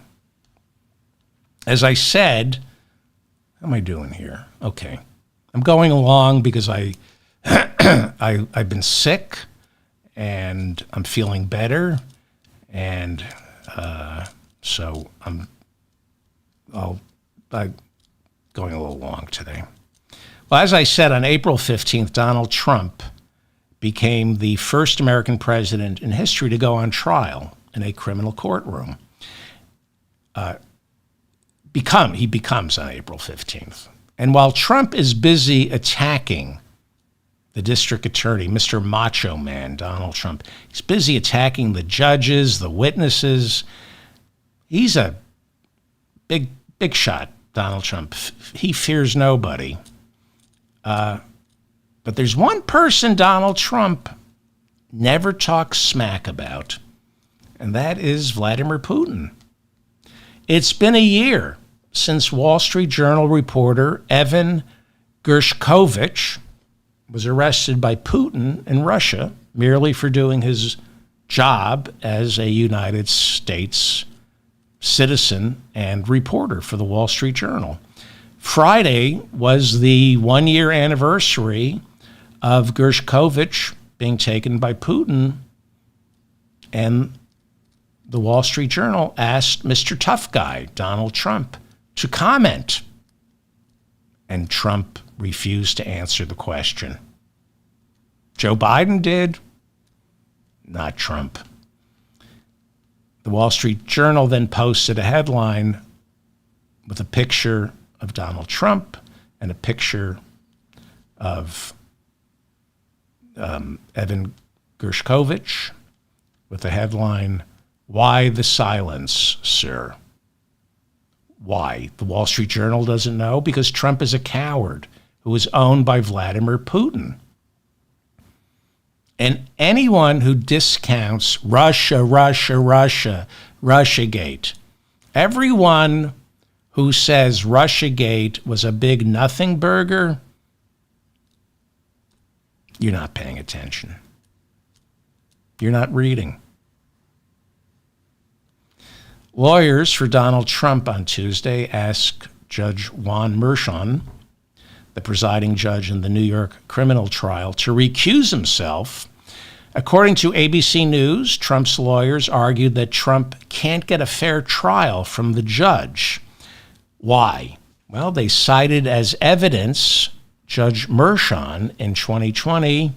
As I said, how am I doing here? Okay. I'm going along because I've been sick and I'm feeling better, and so I'm going a little long today. Well, as I said, on April 15th, Donald Trump became the first American president in history to go on trial in a criminal courtroom. He becomes on April 15th. And while Trump is busy attacking the district attorney, Mr. Macho Man, Donald Trump, he's busy attacking the judges, the witnesses. He's a big shot, Donald Trump. He fears nobody. But there's one person Donald Trump never talks smack about, and that is Vladimir Putin. It's been a year since Wall Street Journal reporter Evan Gershkovich was arrested by Putin in Russia merely for doing his job as a United States citizen and reporter for the Wall Street Journal. Friday was the 1-year anniversary of Gershkovich being taken by Putin, and the Wall Street Journal asked Mr. Tough Guy, Donald Trump, to comment. And Trump refused to answer the question. Joe Biden did, not Trump. The Wall Street Journal then posted a headline with a picture of Donald Trump and a picture of Evan Gershkovich with the headline, "Why the silence, sir?" Why? The Wall Street Journal doesn't know? Because Trump is a coward who is owned by Vladimir Putin. And anyone who discounts Russiagate, everyone who says Russiagate was a big nothing burger, you're not paying attention. You're not reading. Lawyers for Donald Trump on Tuesday asked Judge Juan Merchan, the presiding judge in the New York criminal trial, to recuse himself. According to ABC News, Trump's lawyers argued that Trump can't get a fair trial from the judge. Why? Well, they cited as evidence Judge Merchan in 2020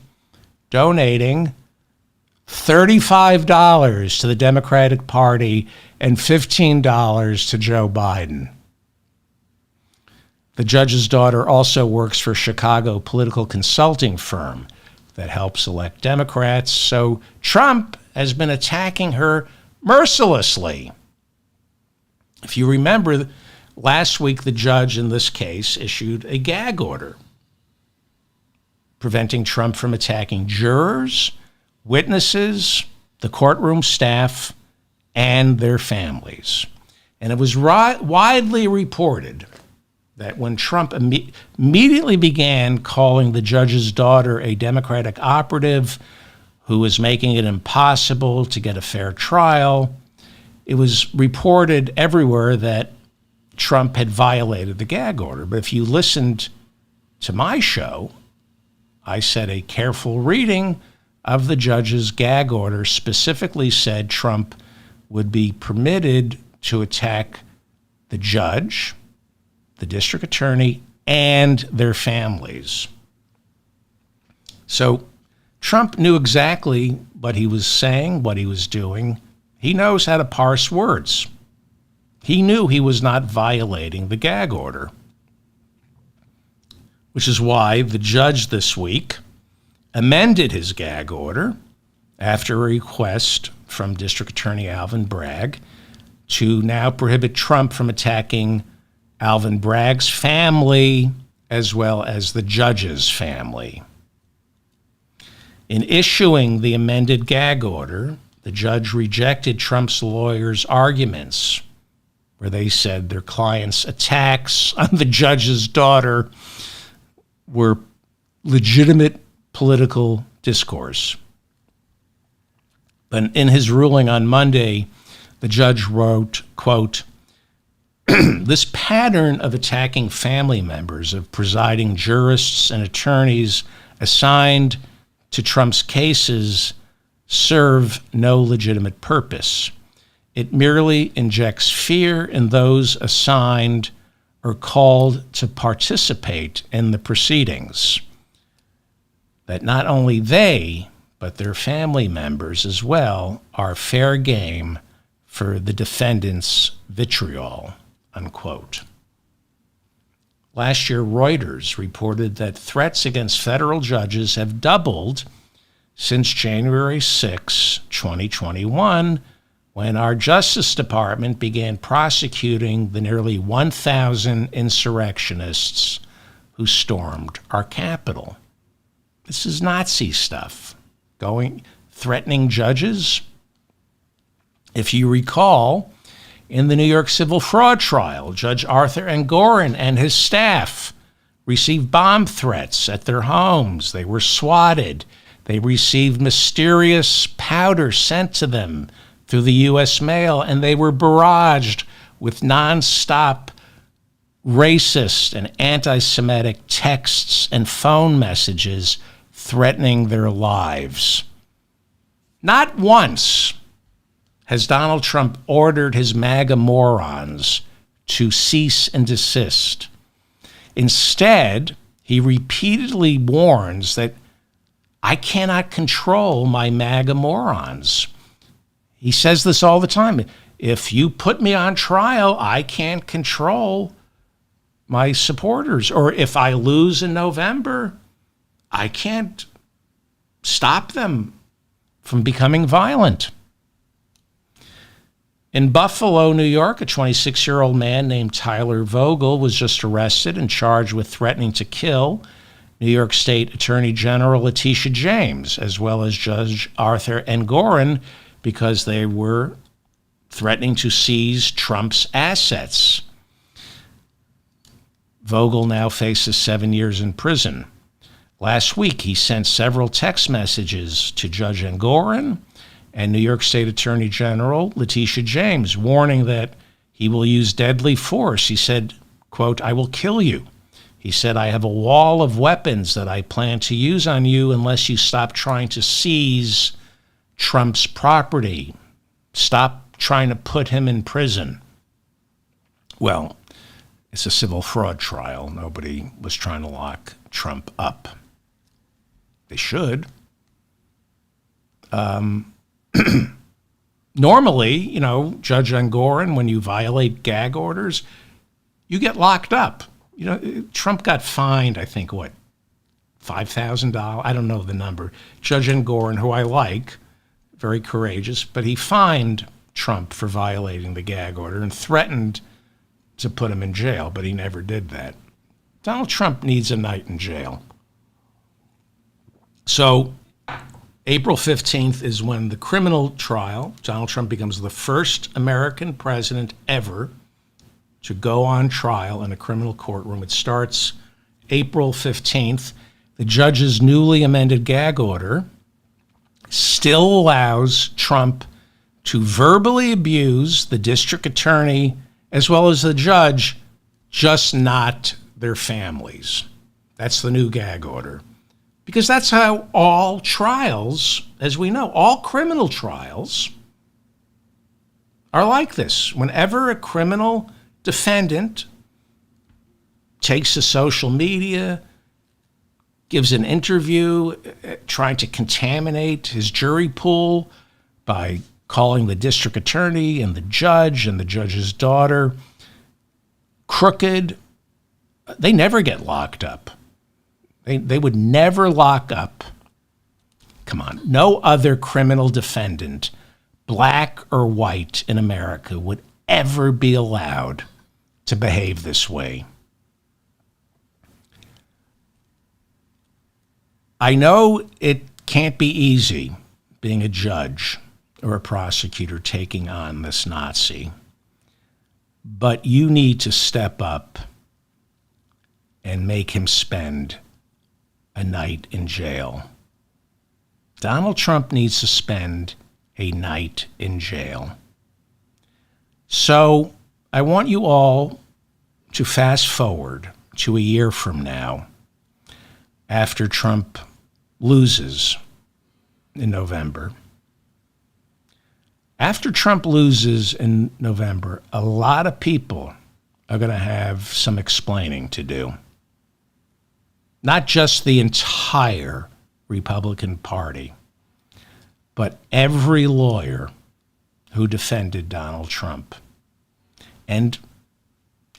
donating $35 to the Democratic Party and $15 to Joe Biden. The judge's daughter also works for a Chicago political consulting firm that helps elect Democrats, so Trump has been attacking her mercilessly. If you remember, last week the judge in this case issued a gag order preventing Trump from attacking jurors, witnesses, the courtroom staff, and their families. And it was widely reported that when Trump immediately began calling the judge's daughter a Democratic operative who was making it impossible to get a fair trial, it was reported everywhere that Trump had violated the gag order. But if you listened to my show, I said a careful reading of the judge's gag order specifically said Trump would be permitted to attack the judge, the district attorney, and their families. So Trump knew exactly what he was saying, what he was doing. He knows how to parse words. He knew he was not violating the gag order, which is why the judge this week amended his gag order after a request from District Attorney Alvin Bragg to now prohibit Trump from attacking Alvin Bragg's family as well as the judge's family. In issuing the amended gag order, the judge rejected Trump's lawyers' arguments where they said their client's attacks on the judge's daughter were legitimate political discourse. But in his ruling on Monday, the judge wrote, quote, "This pattern of attacking family members of presiding jurists and attorneys assigned to Trump's cases serve no legitimate purpose. It merely injects fear in those assigned or called to participate in the proceedings, that not only they, but their family members as well, are fair game for the defendant's vitriol," unquote. Last year, Reuters reported that threats against federal judges have doubled since January 6, 2021, when our Justice Department began prosecuting the nearly 1,000 insurrectionists who stormed our Capitol. This is Nazi stuff, threatening judges. If you recall, in the New York civil fraud trial, Judge Arthur Engoron and his staff received bomb threats at their homes. They were swatted. They received mysterious powder sent to them through the U.S. mail, and they were barraged with nonstop racist and anti-Semitic texts and phone messages threatening their lives. Not once has Donald Trump ordered his MAGA morons to cease and desist. Instead, he repeatedly warns that I cannot control my MAGA morons. He says this all the time. If you put me on trial, I can't control my supporters. Or if I lose in November, I can't stop them from becoming violent. In Buffalo, New York, a 26-year-old man named Tyler Vogel was just arrested and charged with threatening to kill New York State Attorney General Letitia James, as well as Judge Arthur Engoron, because they were threatening to seize Trump's assets. Vogel now faces 7 years in prison. Last week, he sent several text messages to Judge Engoron and New York State Attorney General Letitia James, warning that he will use deadly force. He said, quote, "I will kill you." He said, "I have a wall of weapons that I plan to use on you unless you stop trying to seize Trump's property. Stop trying to put him in prison." Well, it's a civil fraud trial. Nobody was trying to lock Trump up. They should. Normally, Judge Engoron, when you violate gag orders, you get locked up. Trump got fined, I think, what, $5,000? I don't know the number. Judge Engoron, who I like, very courageous, but he fined Trump for violating the gag order and threatened to put him in jail, but he never did that. Donald Trump needs a night in jail. So April 15th is when the criminal trial, Donald Trump becomes the first American president ever to go on trial in a criminal courtroom. It starts April 15th. The judge's newly amended gag order still allows Trump to verbally abuse the district attorney as well as the judge, just not their families. That's the new gag order. Because that's how all trials, as we know, all criminal trials are like this. Whenever a criminal defendant takes to social media, gives an interview trying to contaminate his jury pool by calling the district attorney and the judge's daughter crooked, they never get locked up. They would never lock up. Come on. No other criminal defendant, black or white in America, would ever be allowed to behave this way. I know it can't be easy being a judge or a prosecutor taking on this Nazi, but you need to step up and make him spend a night in jail. Donald Trump needs to spend a night in jail. So I want you all to fast forward to a year from now, after Trump loses in November. After Trump loses in November, a lot of people are going to have some explaining to do. Not just the entire Republican Party, but every lawyer who defended Donald Trump. And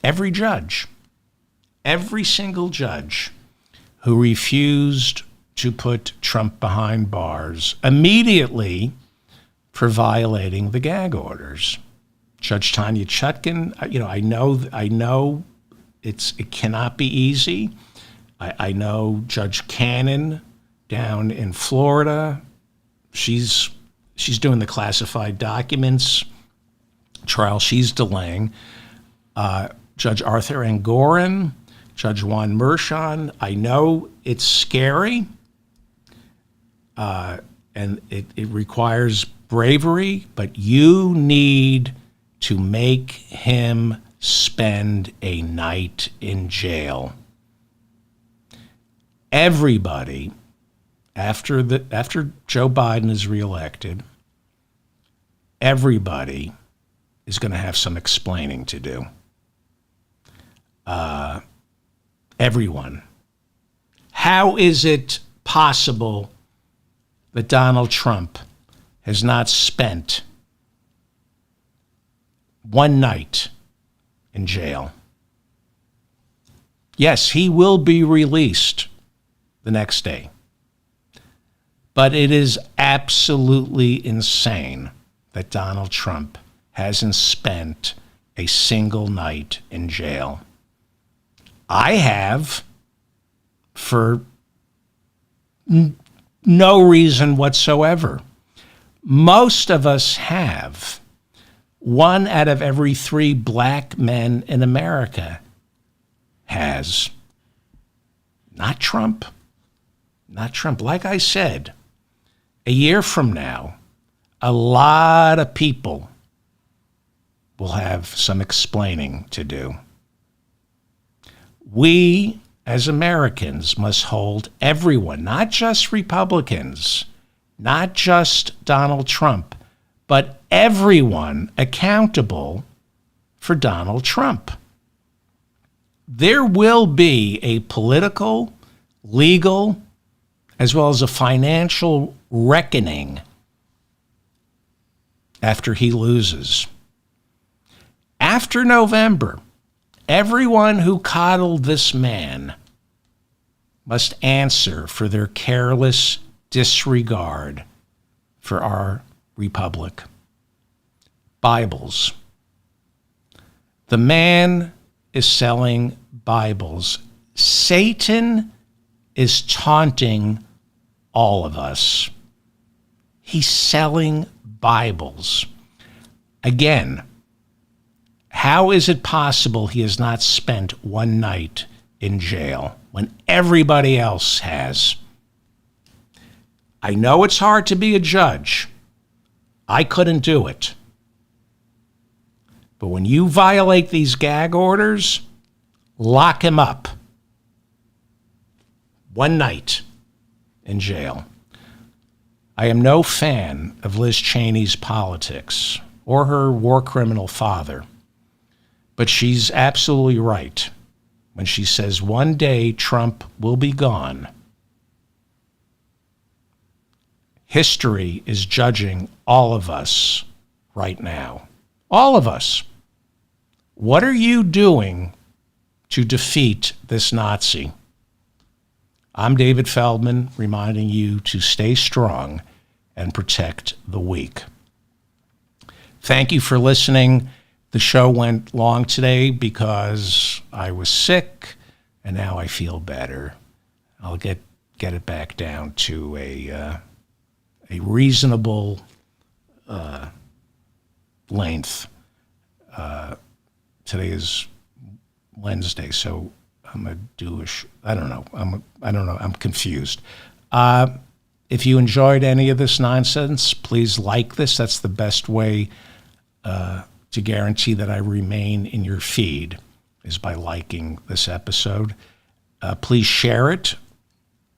every judge, every single judge who refused to put Trump behind bars immediately for violating the gag orders. Judge Tanya Chutkan, I know it cannot be easy. I know Judge Cannon down in Florida, she's doing the classified documents trial. She's delaying. Judge Arthur Engoron, Judge Juan Merchan, I know it's scary, and it requires bravery, but you need to make him spend a night in jail. Everybody, after Joe Biden is reelected, everybody is going to have some explaining to do. Everyone. How is it possible that Donald Trump has not spent one night in jail? Yes, he will be released the next day. But it is absolutely insane that Donald Trump hasn't spent a single night in jail. I have, for no reason whatsoever. Most of us have. 1 out of every 3 black men in America has. Not Trump. Not Trump. Like I said, a year from now, a lot of people will have some explaining to do. We, as Americans, must hold everyone, not just Republicans, not just Donald Trump, but everyone accountable for Donald Trump. There will be a political, legal, as well as a financial reckoning after he loses. After November, everyone who coddled this man must answer for their careless disregard for our republic. Bibles. The man is selling Bibles. Satan is taunting all of us. He's selling Bibles. Again, how is it possible he has not spent one night in jail when everybody else has? I know it's hard to be a judge. I couldn't do it. But when you violate these gag orders, lock him up. One night in jail. I am no fan of Liz Cheney's politics or her war criminal father, but she's absolutely right when she says one day Trump will be gone. History is judging all of us right now. All of us. What are you doing to defeat this Nazi? I'm David Feldman, reminding you to stay strong and protect the weak. Thank you for listening. The show went long today because I was sick, and now I feel better. I'll get it back down to a reasonable length. Today is Wednesday, so I'm a doish. I don't know. I'm confused. If you enjoyed any of this nonsense, please like this. That's the best way to guarantee that I remain in your feed, is by liking this episode. Please share it.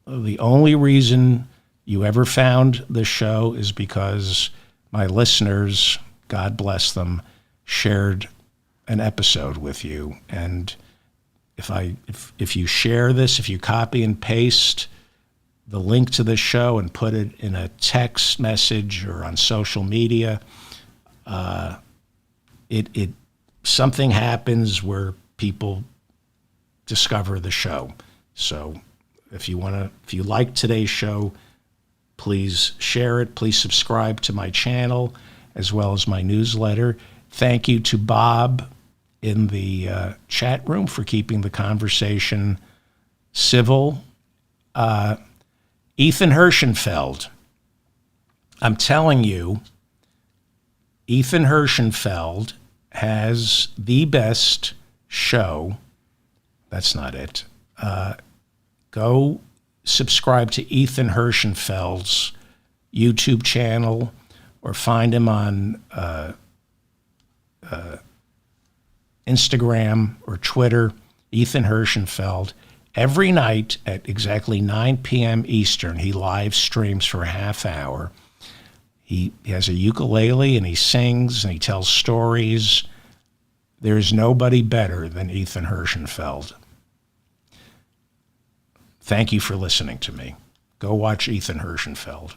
The only reason you ever found this show is because my listeners, God bless them, shared an episode with you. And if you share this, if you copy and paste the link to this show and put it in a text message or on social media, something happens where people discover the show. So if you like today's show, please share it. Please subscribe to my channel as well as my newsletter. Thank you to Bob in the chat room for keeping the conversation civil. Ethan Hirschenfeld. I'm telling you, Ethan Hirschenfeld has the best show. That's not it. Go subscribe to Ethan Hirschenfeld's YouTube channel or find him on Instagram or Twitter, Ethan Hirschenfeld. Every night at exactly 9 p.m. Eastern, he live streams for a half hour. He has a ukulele and he sings and he tells stories. There's nobody better than Ethan Hirschenfeld. Thank you for listening to me. Go watch Ethan Hirschenfeld.